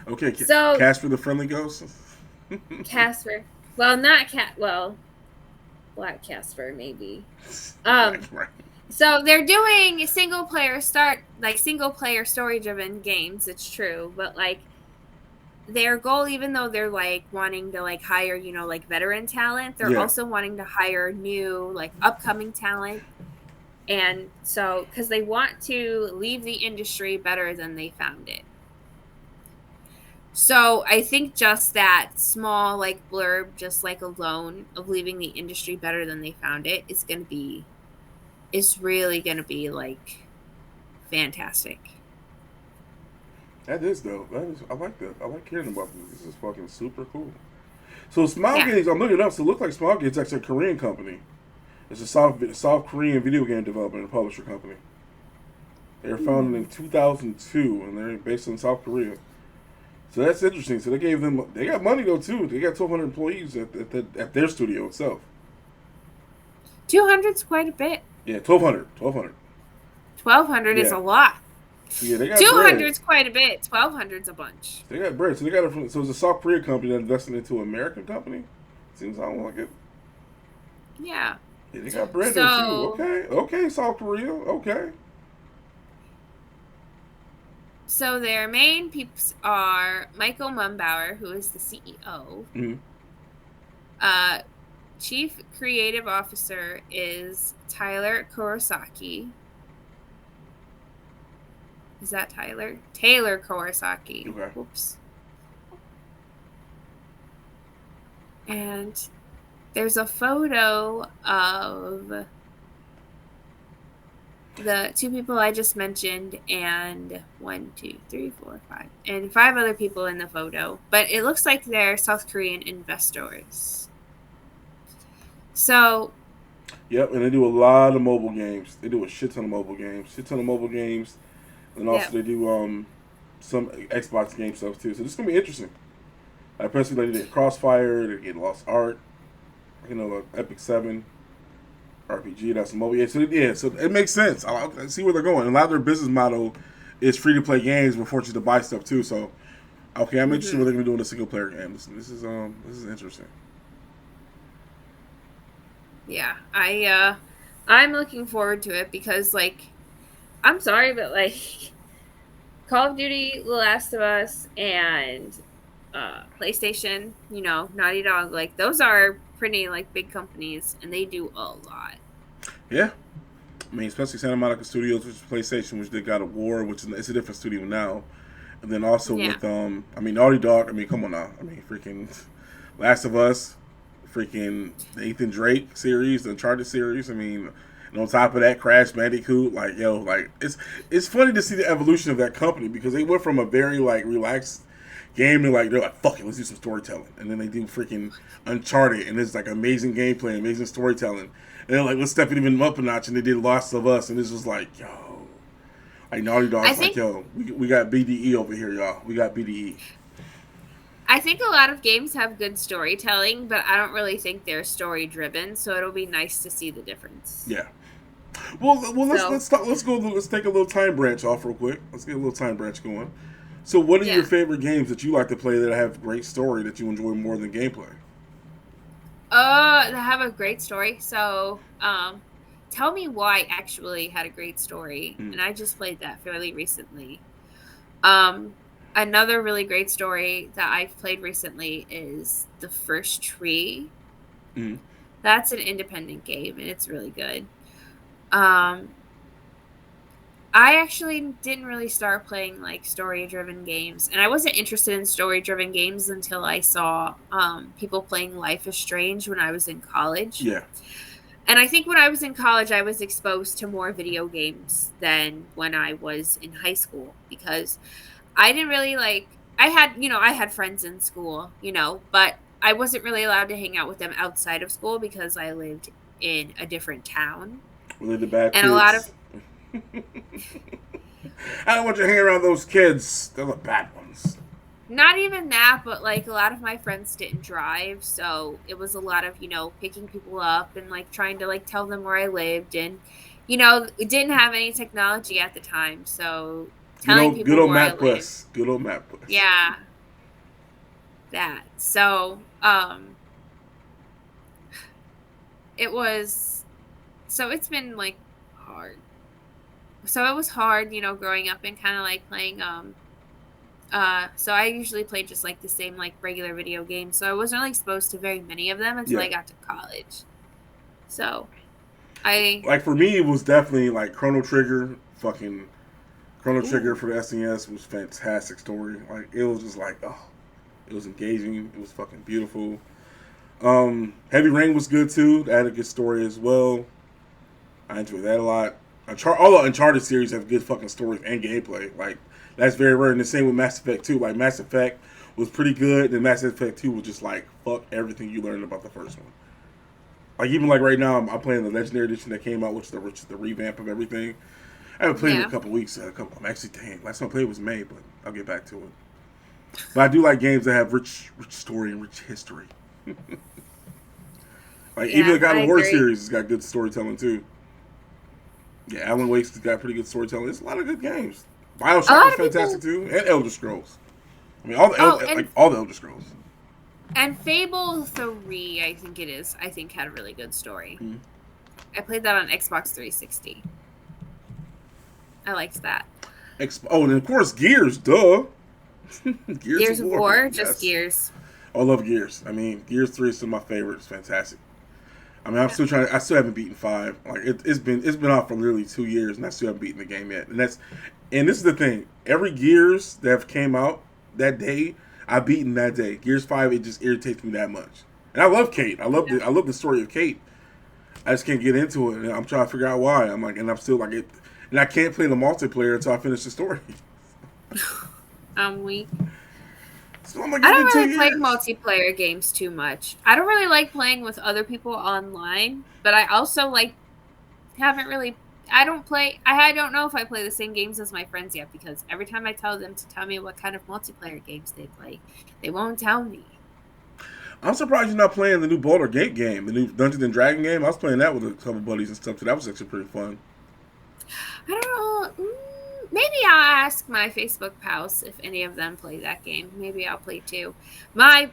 Okay, so Casper the Friendly Ghost? Casper. Well, not Black Casper, maybe. Right. So they're doing single player story driven games, it's true, but their goal, even though they're wanting to hire, veteran talent, they're also wanting to hire new upcoming talent. And so because they want to leave the industry better than they found it. So I think just that small blurb, just alone of leaving the industry better than they found it is really going to be fantastic. That is though. I like that. I like hearing about this. This is fucking super cool. So Smilegate, I'm looking it up. So it looks like Smilegate's actually a Korean company. It's a South Korean video game development and publisher company. They were founded in 2002, and they're based in South Korea. So that's interesting. So they got money though too. They got 1,200 employees at their studio itself. 200's quite a bit. Yeah, 1,200. 1,200 is a lot. Yeah, they got 200's quite a bit. 1,200's a bunch. They got bread. So it's a South Korea company that invested into an American company. Seems like it. Yeah. Yeah, they got bread there too. Okay, South Korea. Okay. So their main peeps are Michael Mumbauer, who is the CEO. Mm-hmm. Chief Creative Officer is Tyler Kurosaki. Is that Tyler? Taylor Kurosaki. Okay. Whoops. And there's a photo of the two people I just mentioned and 1, 2, 3, 4, 5 and 5 other people in the photo. But it looks like they're South Korean investors. So. Yep, and they do a lot of mobile games. They do a shit ton of mobile games. And also they do some Xbox game stuff too. So this is gonna be interesting. Especially they did Crossfire, they did Lost Ark, Epic 7 RPG. That's a mobile. So it makes sense. I see where they're going. A lot of their business model is free to play games, but forced you to buy stuff too. So okay, I'm interested in what they're gonna do in a single player game. This is interesting. Yeah, I'm looking forward to it because, like, I'm sorry, but, like, Call of Duty, The Last of Us, and PlayStation, Naughty Dog, like, those are pretty, like, big companies, and they do a lot. Yeah. I mean, especially Santa Monica Studios, which is PlayStation, which they got a War, which is it's a different studio now. And then also with, Naughty Dog, come on now. Freaking Last of Us, freaking Nathan Drake series, the Uncharted series. And on top of that, Crash Bandicoot. It's funny to see the evolution of that company because they went from a very, relaxed game to, they're like, fuck it, let's do some storytelling. And then they do freaking Uncharted, and it's, amazing gameplay, amazing storytelling. And they're like, let's step it even up a notch, and they did Last of Us, and this was like, yo. Naughty Dog's we got BDE over here, y'all. We got BDE. I think a lot of games have good storytelling, but I don't really think they're story driven. So it'll be nice to see the difference. Yeah. Well, let's take a little time branch off real quick. Let's get a little time branch going. So, what are your favorite games that you like to play that have great story that you enjoy more than gameplay? They have a great story. So, Tell Me Why actually had a great story, and I just played that fairly recently. Another really great story that I've played recently is The First Tree. That's an independent game, and it's really good. I actually didn't really start playing story-driven games, and I wasn't interested in story-driven games until I saw people playing Life is Strange when I was in college. Yeah. And I think when I was in college, I was exposed to more video games than when I was in high school because I didn't really I had friends in school, but I wasn't really allowed to hang out with them outside of school because I lived in a different town. Were they the bad kids? And a lot of I don't want you to hang around those kids. They're the bad ones. Not even that, but a lot of my friends didn't drive, so it was a lot of, picking people up and trying to tell them where I lived, and we didn't have any technology at the time, so telling people good old where MapQuest. I lived. Good old MapQuest. Yeah. That. So, it's been hard. So it was hard, growing up and kind of playing so I usually played just the same regular video games. So I wasn't really exposed to very many of them until I got to college. So for me it was definitely Chrono Trigger. Fucking Chrono Trigger for the SNES was fantastic story. It was just it was engaging. It was fucking beautiful. Heavy Rain was good too. That had a good story as well. I enjoyed that a lot. All the Uncharted series have good fucking stories and gameplay. That's very rare. And the same with Mass Effect 2. Mass Effect was pretty good, and Mass Effect 2 was just fuck everything you learned about the first one. Even right now, I'm playing the Legendary Edition that came out, which is the revamp of everything. I haven't played it in a couple weeks. I'm actually, last time I played was May, but I'll get back to it. But I do like games that have rich story and rich history. Even the God of War series has got good storytelling too. Yeah, Alan Wake's got pretty good storytelling. There's a lot of good games. BioShock was fantastic too, and Elder Scrolls. All the Elder Scrolls. And Fable 3, I think had a really good story. I played that on Xbox 360. I liked that. And of course Gears, duh. Gears of War, just yes. Gears. I love Gears. I mean, Gears 3 is still my favorite. It's fantastic. I mean, I'm still trying. I still haven't beaten 5. Like it's been out for literally 2 years, and I still haven't beaten the game yet. And this is the thing. Every Gears that have came out that day, I've beaten that day. Gears 5, it just irritates me that much. And I love Kate. I love the story of Kate. I just can't get into it, and I'm trying to figure out why. I'm like, and I'm still like it, and I can't play the multiplayer until I finish the story. I'm weak. So I'm like, I don't really play multiplayer games too much. I don't really like playing with other people online, but I also haven't really. I don't know if I play the same games as my friends yet, because every time I tell them to tell me what kind of multiplayer games they play, they won't tell me. I'm surprised you're not playing the new Baldur's Gate game, the new Dungeons and Dragons game. I was playing that with a couple buddies and stuff too. That was actually pretty fun. I don't know. Maybe I'll ask my Facebook pals if any of them play that game. Maybe I'll play too. My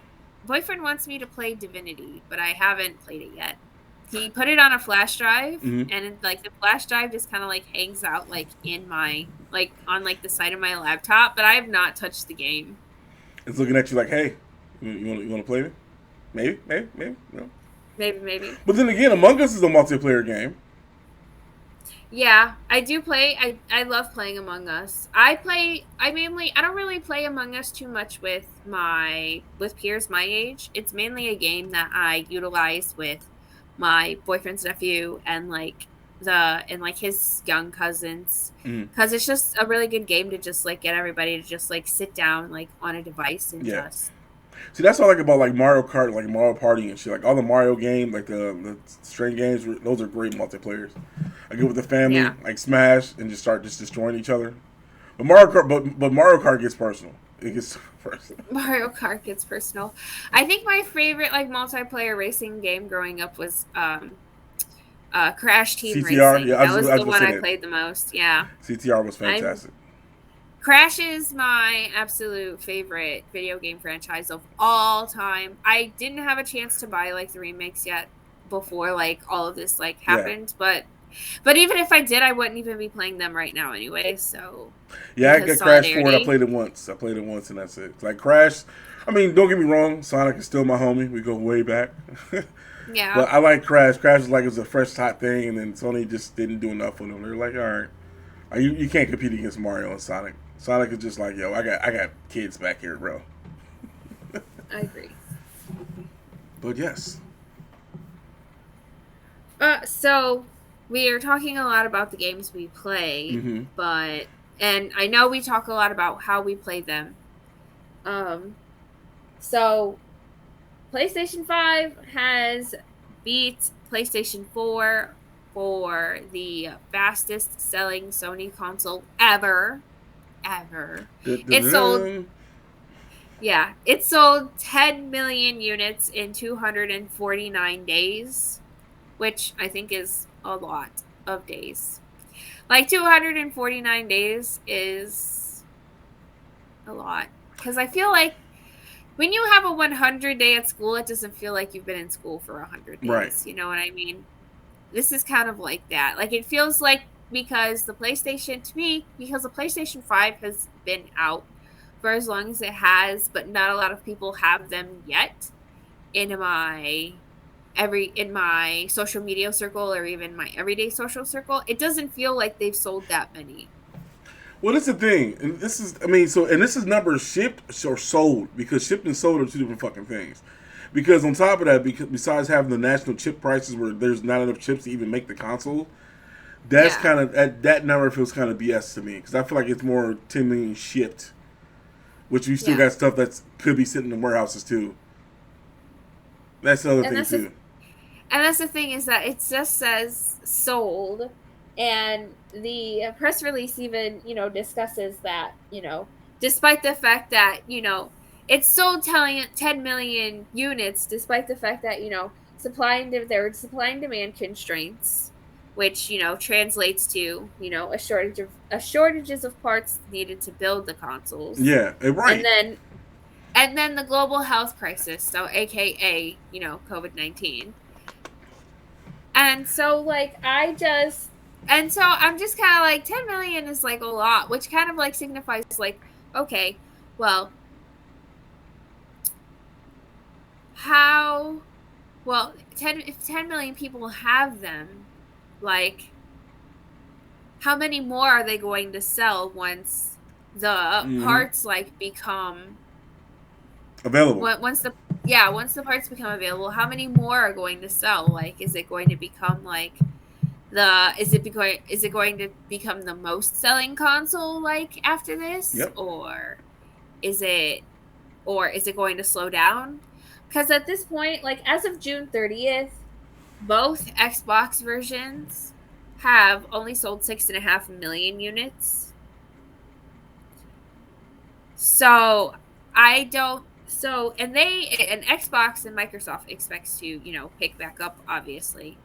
boyfriend wants me to play Divinity, but I haven't played it yet. He put it on a flash drive, and the flash drive just kind of hangs out in my on the side of my laptop, but I have not touched the game. It's looking at you like, hey, you want to play me? Maybe, no. Maybe. But then again, Among Us is a multiplayer game. Yeah, I do play. I love playing Among Us. I don't really play Among Us too much with peers my age. It's mainly a game that I utilize with my boyfriend's nephew and his young cousins, because it's just a really good game to just get everybody to just sit down on a device and just. See, that's what I like about Mario Kart, Mario Party and shit. All the Mario games, the string games, those are great multiplayers. I get with the family, Smash, and just start destroying each other. But Mario Kart gets personal. It gets personal. Mario Kart gets personal. I think my favorite multiplayer racing game growing up was Crash Team CTR, Racing. That was the one I played the most. Yeah. CTR was fantastic. Crash is my absolute favorite video game franchise of all time. I didn't have a chance to buy the remakes yet before all of this happened, but even if I did, I wouldn't even be playing them right now anyway. So I got Crash 4. I played it once, and that's it. Crash. I mean, don't get me wrong. Sonic is still my homie. We go way back. Yeah. But I like Crash. Crash is it was a fresh hot thing, and then Sony just didn't do enough with them. They're like, all right, you can't compete against Mario and Sonic. Sonic is just yo, I got kids back here, bro. I agree. But yes. So we are talking a lot about the games we play, and I know we talk a lot about how we play them. So PlayStation 5 has beat PlayStation 4 for the fastest selling Sony console ever. It sold 10 million units in 249 days, which I think is a lot of days. 249 days is a lot, because I feel like when you have a 100 day at school, it doesn't feel like you've been in school for 100 days. Right. You know what I mean? This is kind of like that. It feels like, because the PlayStation 5 has been out for as long as it has, but not a lot of people have them yet in my social media circle or even my everyday social circle. It doesn't feel like they've sold that many. Well, that's the thing, and this is numbers shipped or sold, because shipped and sold are two different fucking things. Because on top of that, besides having the national chip prices where there's not enough chips to even make the console, that's kind of that number feels kind of BS to me, because I feel like it's more 10 million shipped, which we still got stuff that could be sitting in warehouses too. That's the other thing too. And that's the thing, is that it just says sold, and the press release even discusses that despite the fact that it's sold 10 million units, despite the fact that there were supply and demand constraints, which translates to a shortages of parts needed to build the consoles. Yeah, right. And then the global health crisis, so AKA COVID-19. And so And so I'm just kind of like 10 million is like a lot, which kind of like signifies like, okay, well, how, well, 10, if 10 million people have them, like, how many more are they going to sell once the Mm-hmm. parts like become Available. once the parts become available, how many more are going to sell? Like, is it going to become like is it going to become the most selling console like after this, Yep. is it is it going to slow down? Because at this point, like as of June 30th, both Xbox versions have only sold 6.5 million units. So I don't. So and Xbox and Microsoft expects to pick back up obviously,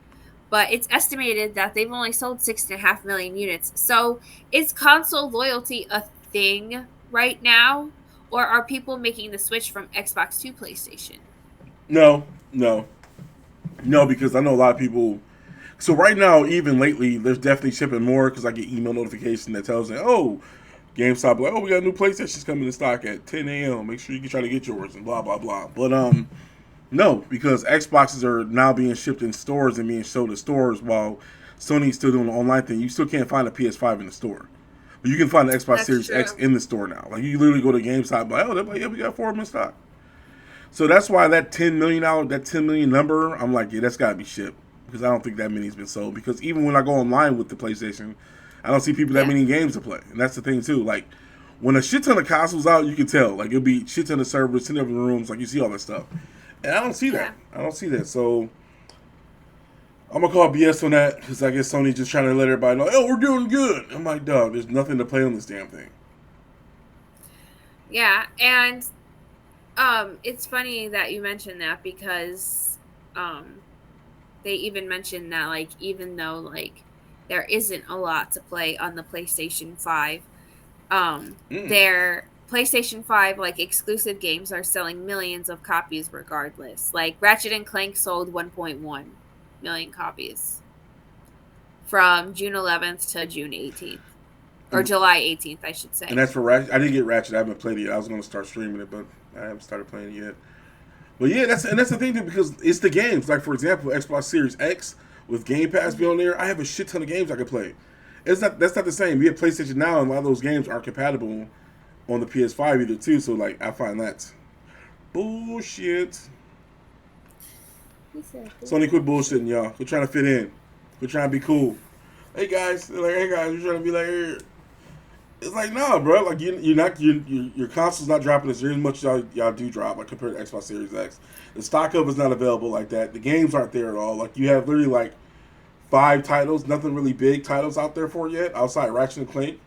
but it's estimated that they've only sold 6.5 million units. So is console loyalty a thing right now, or are people making the switch from Xbox to PlayStation? No, no, no, because I know a lot of people. So right now, even lately, there's definitely shipping more because I get email notification that tells me, oh, GameStop, like, oh, we got new PlayStations coming in stock at 10 a.m. Make sure you can try to get yours and blah blah blah. But no, because Xboxes are now being shipped in stores and being sold at stores while Sony's still doing the online thing. You still can't find a PS5 in the store. But you can find the Xbox That's Series X true. in the store now. Like you literally go to GameStop, like, oh, they're like, yeah, we got 4 of them in stock. So that's why that that 10 million number, I'm like, yeah, that's got to be shipped because I don't think that many's been sold. Because even when I go online with the PlayStation, I don't see people that Yeah. many games to play, and that's the thing too. Like when a shit ton of consoles out, you can tell. Like it'll be shit ton of servers, 10 different rooms, like you see all that stuff, and I don't see that. Yeah. I don't see that. So I'm gonna call BS on that because I guess Sony's just trying to let everybody know, oh, we're doing good. I'm like, dog, there's nothing to play on this damn thing. Yeah, and it's funny that you mentioned that because they even mentioned that like even though like there isn't a lot to play on the PlayStation 5, Mm. their PlayStation 5 like exclusive games are selling millions of copies regardless. Like Ratchet and Clank sold 1.1 million copies from June 11th to June 18th, or And, July 18th, I should and say. that's for Ratchet. I didn't get Ratchet. I haven't played it yet. I was gonna start streaming it, but I haven't started playing it yet. But yeah, that's the thing too because it's the games. Like for example, Xbox Series X with Game Pass be on there. I have a shit ton of games I could play. It's not that's not the same. We have PlayStation now, and a lot of those games aren't compatible on the PS5 either too. So like I find that bullshit. He said Sony quit bullshitting bullshit. y'all. We're trying to fit in. We're trying to be cool. Hey guys, they're like hey guys, we're trying to be like here. It's like nah, bro. Like you're not your console's not dropping as much as y'all do drop like compared to Xbox Series X. The stock of is not available like that. The games aren't there at all. Like you have literally like 5 titles, nothing really big titles out there for yet outside Ratchet and Clank.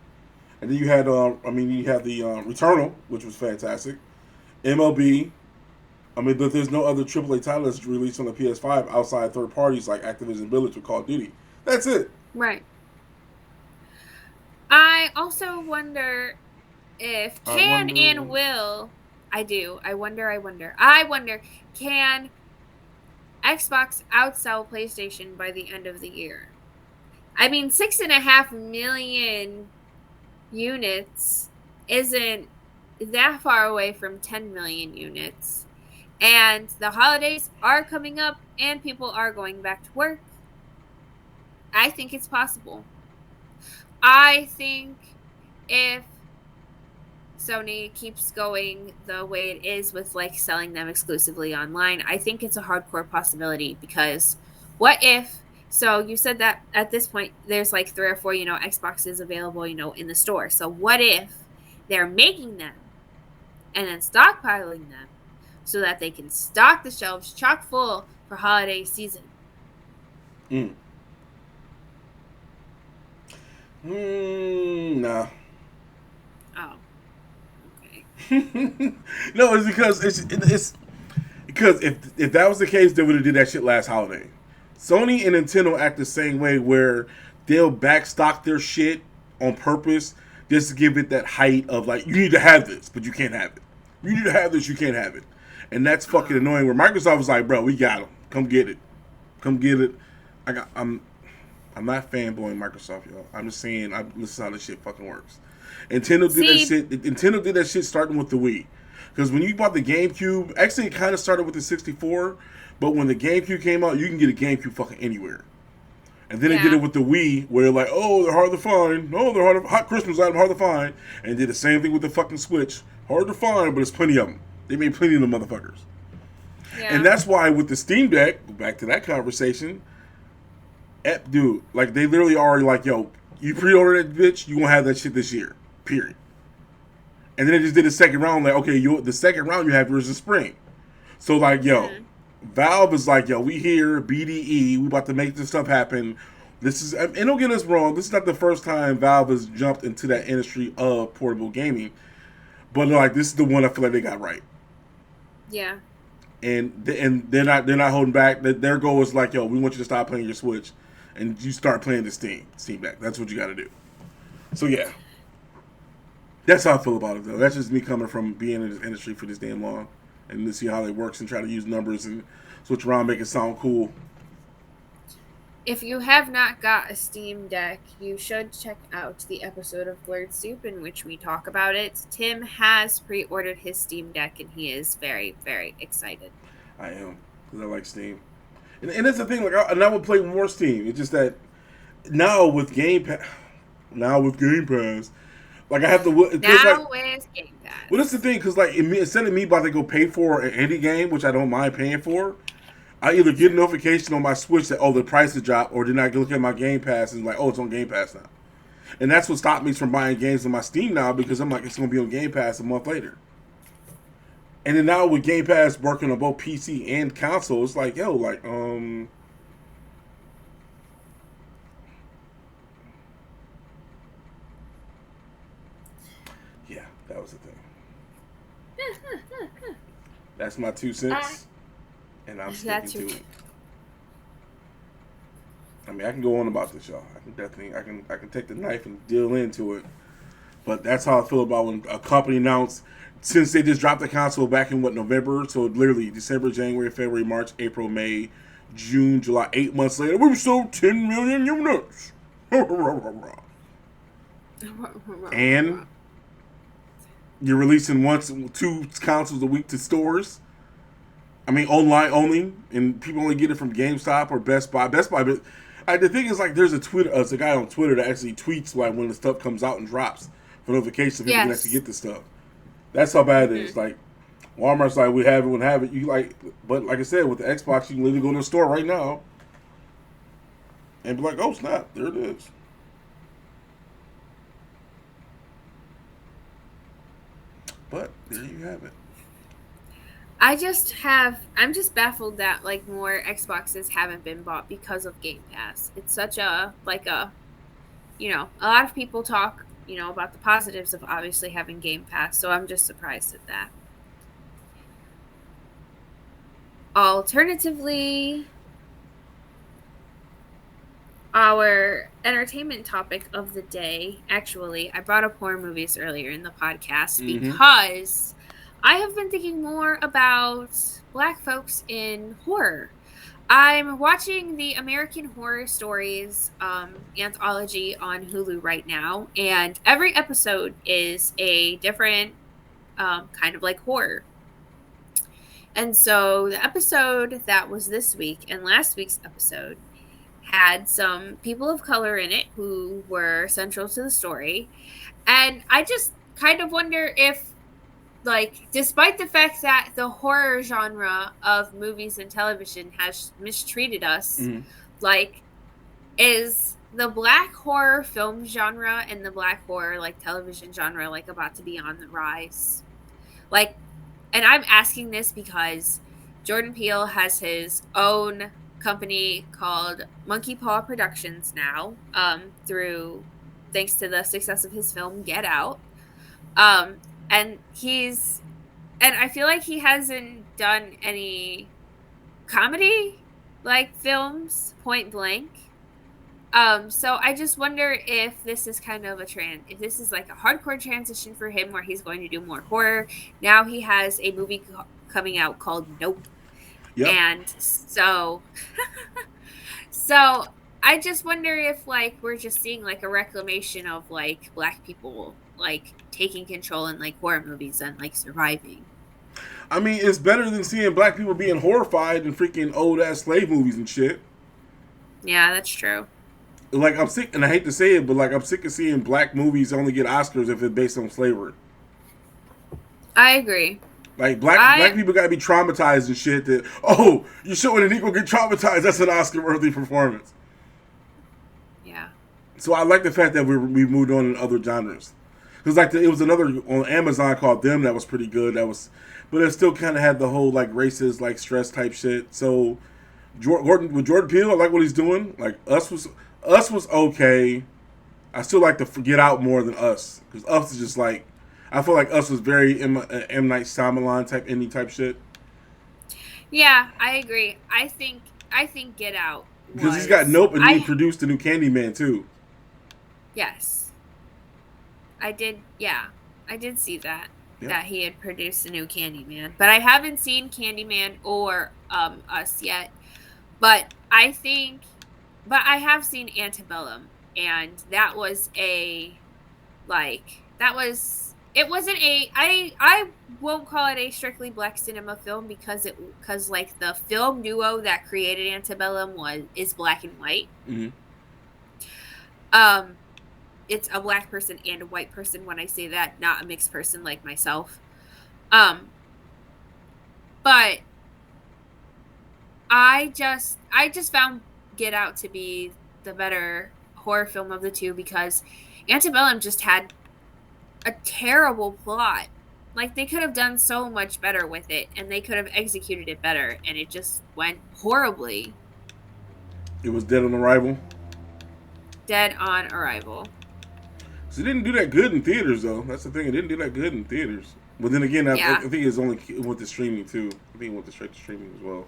And then you had you had the Returnal, which was fantastic. MLB. I mean, but there's no other AAA title that's released on the PS5 outside third parties like Activision Blizzard or Call of Duty. That's it. Right. I also wonder if I can wonder. and will. I do. I wonder, can Xbox outsell PlayStation by the end of the year? I mean, 6.5 million units isn't that far away from 10 million units. And the holidays are coming up and people are going back to work. I think it's possible. I think if Sony keeps going the way it is with like selling them exclusively online, I think it's a hardcore possibility because what if so you said that at this point there's like 3 or 4, Xboxes available, in the store. So what if they're making them and then stockpiling them so that they can stock the shelves chock full for holiday season? Mm. Nah. Oh, okay. No, it's because it's because if that was the case, they would have did that shit last holiday. Sony and Nintendo act the same way where they'll backstock their shit on purpose just to give it that height of like you need to have this, but you can't have it. You need to have this, you can't have it, and that's fucking annoying. Where Microsoft was like, bro, we got them. Come get it. Come get it. I got. I'm not fanboying Microsoft, y'all. I'm just saying, this is how this shit fucking works. Nintendo did that See, shit. Nintendo did that shit starting with the Wii. Because when you bought the GameCube, actually it kind of started with the 64, but when the GameCube came out, you can get a GameCube fucking anywhere. And then they did yeah, it with the Wii, where they're like, oh, they're hard to find. No, they're hot Christmas item, hard to find. And did the same thing with the fucking Switch. Hard to find, but there's plenty of them. They made plenty of them motherfuckers. yeah. And that's why with the Steam Deck, back to that conversation, dude, like they literally already like, yo, you pre-order that bitch, you gonna have that shit this year. Period. And then they just did a second round, like, okay, the second round you have yours in spring. So like, yo, Valve is like, yo, we here, BDE, we about to make this stuff happen. This is, and don't get us wrong, this is not the first time Valve has jumped into that industry of portable gaming, but like this is the one I feel like they got right. Yeah. And they're not holding back. Their goal is like, yo, we want you to stop playing your Switch, and you start playing the Steam Deck. That's what you got to do. So yeah, that's how I feel about it though. That's just me coming from being in this industry for this damn long, and to see how it works and try to use numbers and switch around, make it sound cool. If you have not got a Steam Deck, you should check out the episode of BlerdSoup in which we talk about it. Tim has pre-ordered his Steam Deck, and he is very, very excited. I am, because I like Steam, and that's the thing. Like, I would play more Steam. It's just that now with Game Pass, like I have to. It feels Now like, with Game Pass. well, that's the thing, because like instead of me about to go pay for an indie game, which I don't mind paying for, I either get a notification on my Switch that, oh, the price has dropped, or then I look at my Game Pass and like, oh, it's on Game Pass now. And that's what stopped me from buying games on my Steam now, because I'm like, it's going to be on Game Pass a month later. And then now with Game Pass working on both PC and console, it's like, yo, like, yeah, that was the thing. That's my 2 cents. And I'm sticking to it. I mean, I can go on about this, y'all. I can take the knife and deal into it. But that's how I feel about when a company announced, since they just dropped the console back in November, so literally December, January, February, March, April, May, June, July, 8 months later, we sold 10 million units. And you're releasing 2 consoles a week to stores. I mean, online only, and people only get it from GameStop or Best Buy. But the thing is, like, there's a guy on Twitter that actually tweets like when the stuff comes out and drops for notifications, so people can actually get the stuff. That's how bad it is. Like, Walmart's like, we have it. You like, but like I said, with the Xbox, you can literally go to the store right now and be like, oh snap, there it is. But there you have it. I'm just baffled that like more Xboxes haven't been bought because of Game Pass. It's such a a lot of people talk, about the positives of obviously having Game Pass, so I'm just surprised at that. Alternatively, our entertainment topic of the day, actually, I brought up horror movies earlier in the podcast because I have been thinking more about Black folks in horror. I'm watching the American Horror Stories anthology on Hulu right now, and every episode is a different kind of like horror. And so the episode that was this week and last week's episode had some people of color in it who were central to the story. And I just kind of wonder if, like, despite the fact that the horror genre of movies and television has mistreated us, like, is the Black horror film genre and the Black horror, like, television genre, like, about to be on the rise? Like, and I'm asking this because Jordan Peele has his own company called Monkey Paw Productions now, thanks to the success of his film Get Out. And I feel like he hasn't done any comedy like films, point blank. So I just wonder if this is kind of if this is like a hardcore transition for him where he's going to do more horror. Now he has a movie coming out called Nope. Yep. And so I just wonder if like we're just seeing like a reclamation of like black people like taking control in like horror movies and like surviving. I mean, it's better than seeing black people being horrified in freaking old ass slave movies and shit. Yeah, that's true. Like, I'm sick, and I hate to say it, but like, I'm sick of seeing black movies only get Oscars if it's based on slavery. I agree. Like, black people gotta be traumatized and shit. That, oh, you're showing an equal get traumatized. That's an Oscar worthy performance. Yeah. So I like the fact that we moved on in other genres. Because like it was another on Amazon called Them that was pretty good. But it still kind of had the whole like racist like stress type shit. So Jordan Peele, I like what he's doing. Like Us was okay. I still like to Get Out more than Us because Us is just like I feel like Us was very M Night Shyamalan type indie type shit. Yeah, I agree. I think Get Out because he's got Nope and he produced the new Candyman too. Yes, I did. Yeah, I did see that. Yeah. That he had produced a new Candyman, but I haven't seen Candyman or Us yet. But I have seen Antebellum, and that was it wasn't I won't call it a strictly black cinema film because like the film duo that created Antebellum is black and white. Mm-hmm. It's a black person and a white person when I say that, not a mixed person like myself. But I just found Get Out to be the better horror film of the two because Antebellum just had a terrible plot. Like they could have done so much better with it and they could have executed it better and it just went horribly. It was Dead on Arrival? Dead on Arrival. So it didn't do that good in theaters, though. That's the thing. It didn't do that good in theaters. But then again, I think it went to streaming, too. I think it went straight to streaming as well.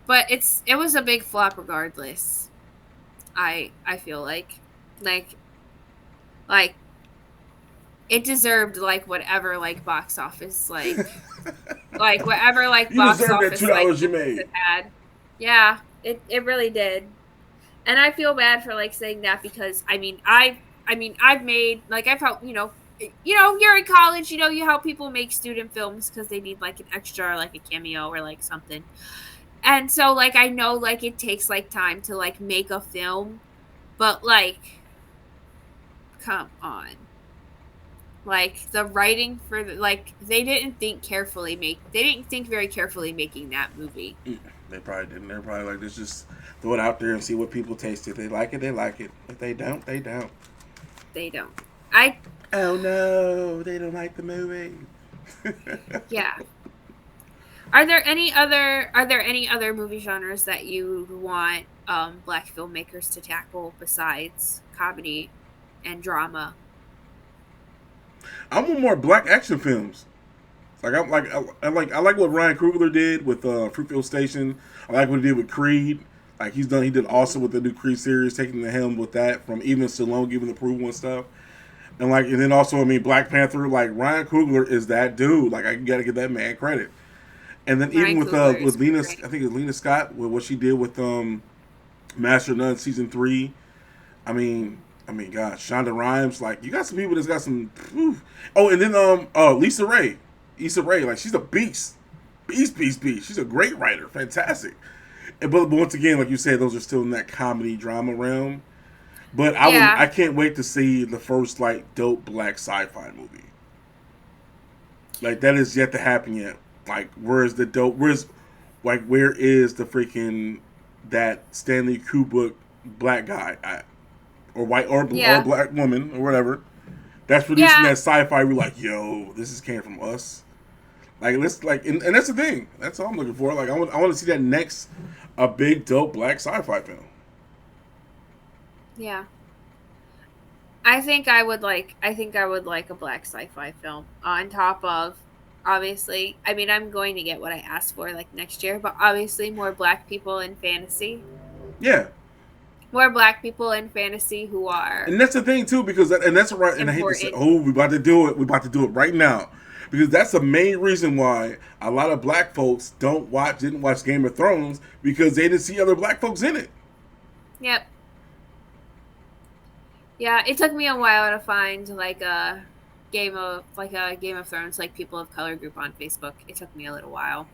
But it was a big flop regardless. I feel like it deserved like whatever like box office like like whatever like you box deserved office that $2 you made. It had. Yeah, it really did. And I feel bad for like saying that because I've made like I've helped you're in college, you help people make student films because they need like an extra like a cameo or like something. And so like I know like it takes like time to like make a film, but like come on. Like the writing for they didn't think very carefully making that movie. They probably didn't. They're probably like, let's just throw it out there and see what people taste. If they like it, they like it. If they don't, they don't. They don't. Oh no, they don't like the movie. Yeah. Are there any other movie genres that you want black filmmakers to tackle besides comedy and drama? I want more black action films. I like what Ryan Coogler did with Fruitvale Station. I like what he did with Creed. Like he did also with the new Creed series, taking the helm with that from even Stallone giving the approval and stuff. And then also Black Panther. Like Ryan Coogler is that dude. Like I gotta give that man credit. And then Ryan even with Lena, I think it's Lena Scott with what she did with Master of None season 3. I mean, gosh, Shonda Rhimes. Like you got some people that's got some. Whew. Oh, and then Issa Rae, like she's a beast. She's a great writer, fantastic. But once again, like you said, those are still in that comedy drama realm. But I can't wait to see the first like dope black sci-fi movie. Like that is yet to happen yet. Like where is the freaking that Stanley Kubrick black guy or white or black woman or whatever that's producing that sci-fi? We're like, yo, this came from us. Like let's and that's the thing. That's all I'm looking for. Like I want to see that next a big dope black sci-fi film. Yeah. I think I would like a black sci-fi film on top of obviously. I'm going to get what I asked for like next year, but obviously more black people in fantasy. Yeah. More black people in fantasy who are. And that's the thing too, because that's right. And I hate to say, we about to do it. We about to do it right now. Because that's the main reason why a lot of black folks didn't watch Game of Thrones because they didn't see other black folks in it. Yep. Yeah, it took me a while to find like a Game of Thrones like people of color group on Facebook. It took me a little while.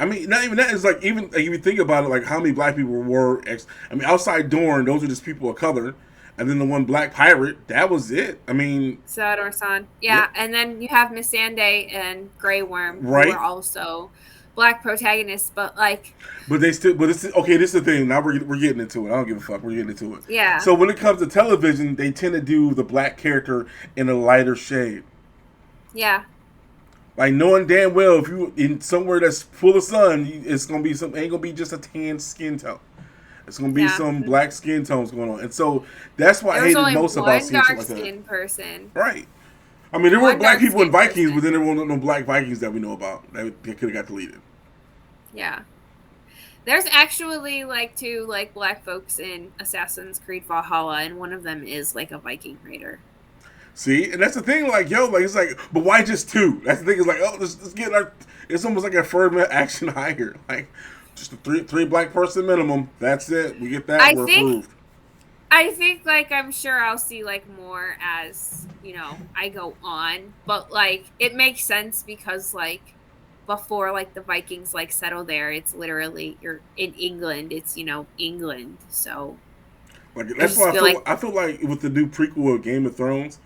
I mean, not even that. It's like even like, if you think about it, like how many black people were. I mean, outside Dorne, those are just people of color, and then the one black pirate. That was it. I mean, Sador San. Yeah, and then you have Missandei and Grey Worm, who right? are also black protagonists, but like. But they still. But it's okay. This is the thing. Now we're getting into it. I don't give a fuck. We're getting into it. Yeah. So when it comes to television, they tend to do the black character in a lighter shade. Yeah. Like knowing damn well if you in somewhere that's full of sun, it's gonna be ain't gonna be just a tan skin tone. It's gonna be some black skin tones going on, and so that's what I hated most about seeing something like that. Dark skinned person. Right. I mean, there were black people in Vikings, but then there weren't no black Vikings that we know about. That could have got deleted. Yeah. There's actually like 2 like black folks in Assassin's Creed Valhalla, and one of them is like a Viking raider. See, and that's the thing, like, yo, like, it's like, but why just 2? That's the thing, is like, oh, let's get it's almost like a affirmative action hire. Like, just a three black person minimum. That's it. We get that, we're approved. I think, like, I'm sure I'll see, like, more as, I go on. But, like, it makes sense because, like, before, like, the Vikings, like, settle there, it's literally, you're in England. It's, England. So. Like, that's why I feel like with the new prequel of Game of Thrones,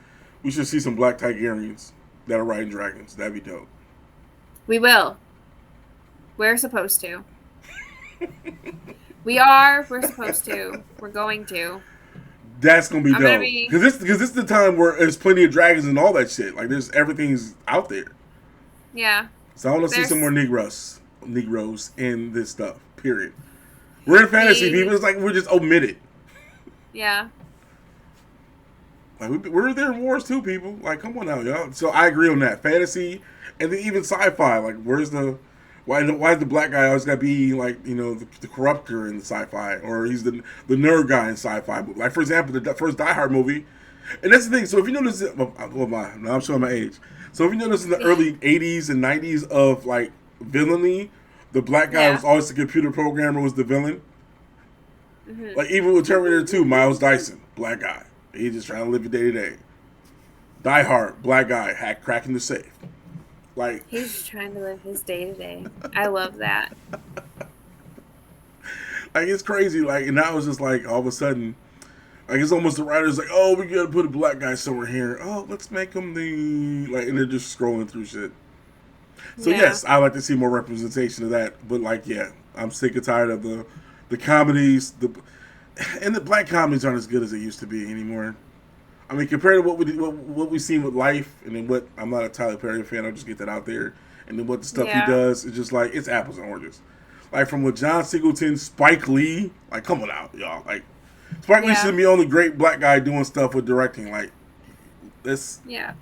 we should see some black Targaryens that are riding dragons. That'd be dope. We will. We're supposed to. We're supposed to. We're going to. That's gonna be dope. Because this is the time where there's plenty of dragons and all that shit. Like everything's out there. Yeah. So I want to see some more Negroes in this stuff. Period. We're in fantasy, people. It's like we're just omitted. Yeah. Like we're there in wars too, people. Like, come on now, y'all. So I agree on that. Fantasy and then even sci-fi. Like, why is the black guy always got to be like, the corrupter in the sci-fi, or he's the nerd guy in sci-fi? Like, for example, the first Die Hard movie. And that's the thing. So if you notice, now I'm showing my age. So if you notice in the early 80s and 90s of like villainy, the black guy was always the computer programmer, was the villain. Mm-hmm. Like even with Terminator 2, Miles Dyson, black guy. He's just trying to live it day to day. Die Hard, black guy, cracking the safe. Like he's just trying to live his day to day. I love that. Like it's crazy. Like, and now it's just like all of a sudden, like it's almost the writers like, oh, we gotta put a black guy somewhere here. Oh, let's make him and they're just scrolling through shit. So yes, I like to see more representation of that. But like, I'm sick and tired of the comedies. And the black comedies aren't as good as they used to be anymore. I mean, compared to what we've seen with Life, and then what, I'm not a Tyler Perry fan, I'll just get that out there. And then what the stuff he does, it's just like, it's apples and oranges. Like from with John Singleton, Spike Lee, like come on out, y'all. Like Spike Lee should be the only great black guy doing stuff with directing. Like this. Yeah.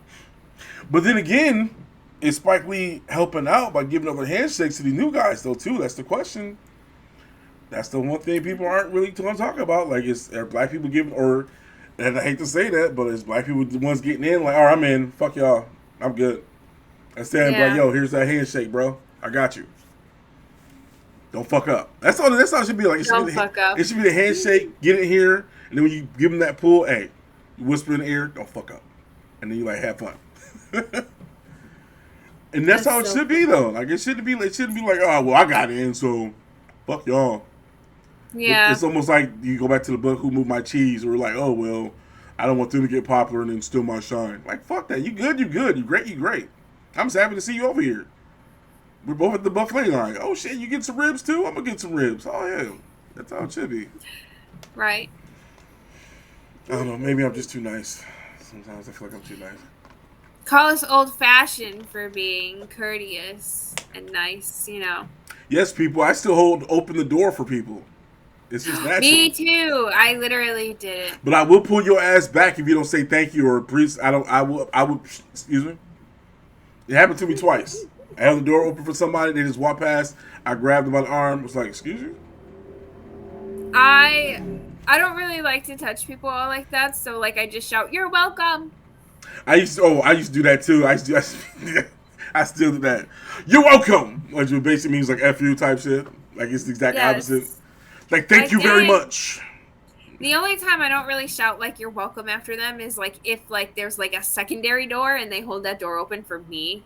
But then again, is Spike Lee helping out by giving other handshakes to the new guys though too? That's the question. That's the one thing people aren't really going to talk about. Like, are black people giving, and I hate to say that, but is black people the ones getting in? Like, all right, I'm in. Fuck y'all. I'm good. Instead, like, yo, here's that handshake, bro. I got you. Don't fuck up. That's all it should be like. Don't fuck up. It should be the handshake, get in here, and then when you give them that pull, hey, you whisper in the ear, don't fuck up. And then you like, have fun. And that's how it should be, though. Like, it shouldn't be like, oh, well, I got in, so fuck y'all. Yeah. It's almost like you go back to the book, Who Moved My Cheese? Or we're like, oh, well, I don't want them to get popular and then steal my shine. Like, fuck that. You good, you good. You great. I'm just happy to see you over here. We're both at the buffet line. Oh, shit, you get some ribs, too? I'm going to get some ribs. Oh, yeah. That's how it should be. Right. I don't know. Maybe I'm just too nice. Sometimes I feel like I'm too nice. Call us old-fashioned for being courteous and nice, Yes, people. I still open the door for people. It's just natural. Me too. I literally did it. But I will pull your ass back if you don't say thank you or please. I would. Excuse me. It happened to me twice. I held the door open for somebody. They just walked past. I grabbed them by the arm. Was like, excuse you. I don't really like to touch people all like that. So like I just shout, "You're welcome." I used to do that too. I still do that. You're welcome. Which basically means like F you type shit. Like it's the exact opposite. Like thank you very much. The only time I don't really shout like you're welcome after them is like if like there's like a secondary door and they hold that door open for me.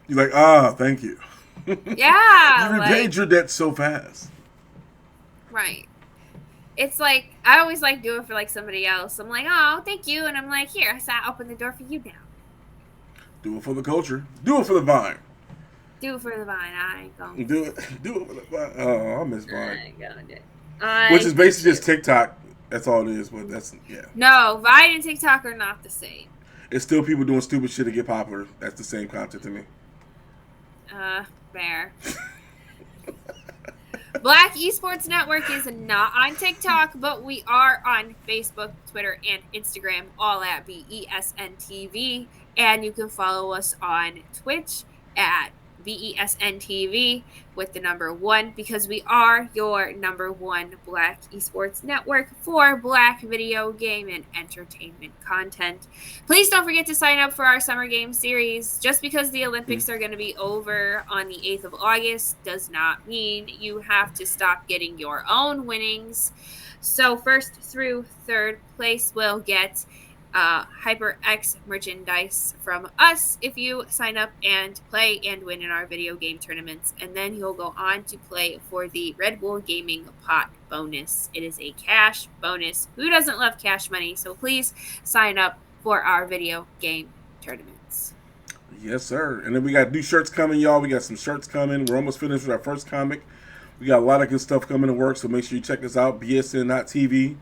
You're like, thank you. You Yeah, like repaid your debt so fast. right. It's like I always like do it for like somebody else. I'm like, oh, thank you, and I'm like, here, I open the door for you now. Do it for the culture. Do it for the Vine. Do it for the Vine. I ain't going. Do it for the Vine. Oh, I miss Vine. I ain't going to. Which is basically just TikTok. That's all it is. But that's No, Vine and TikTok are not the same. It's still people doing stupid shit to get popular. That's the same content to me. Fair. Black Esports Network is not on TikTok, but we are on Facebook, Twitter, and Instagram, all at BESNTV. And you can follow us on Twitch at BESNTV with the number 1, because we are your number 1 Black Esports Network for Black video game and entertainment content. Please don't forget to sign up for our Summer Games series. Just because the Olympics are going to be over on the 8th of August does not mean you have to stop getting your own winnings. So 1st through 3rd place will get HyperX merchandise from us if you sign up and play and win in our video game tournaments. And then you'll go on to play for the Red Bull Gaming Pot bonus. It is a cash bonus. Who doesn't love cash money? So please sign up for our video game tournaments. Yes, sir. And then we got new shirts coming, y'all. We got some shirts coming. We're almost finished with our first comic. We got a lot of good stuff coming to work, so make sure you check us out, bsn.tv.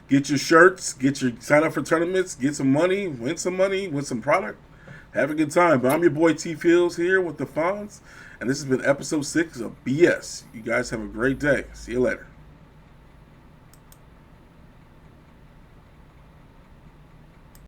Get your shirts, sign up for tournaments, get some money, win some product. Have a good time. But I'm your boy T Fields here with the Fonz, and this has been episode 6 of BS. You guys have a great day. See you later.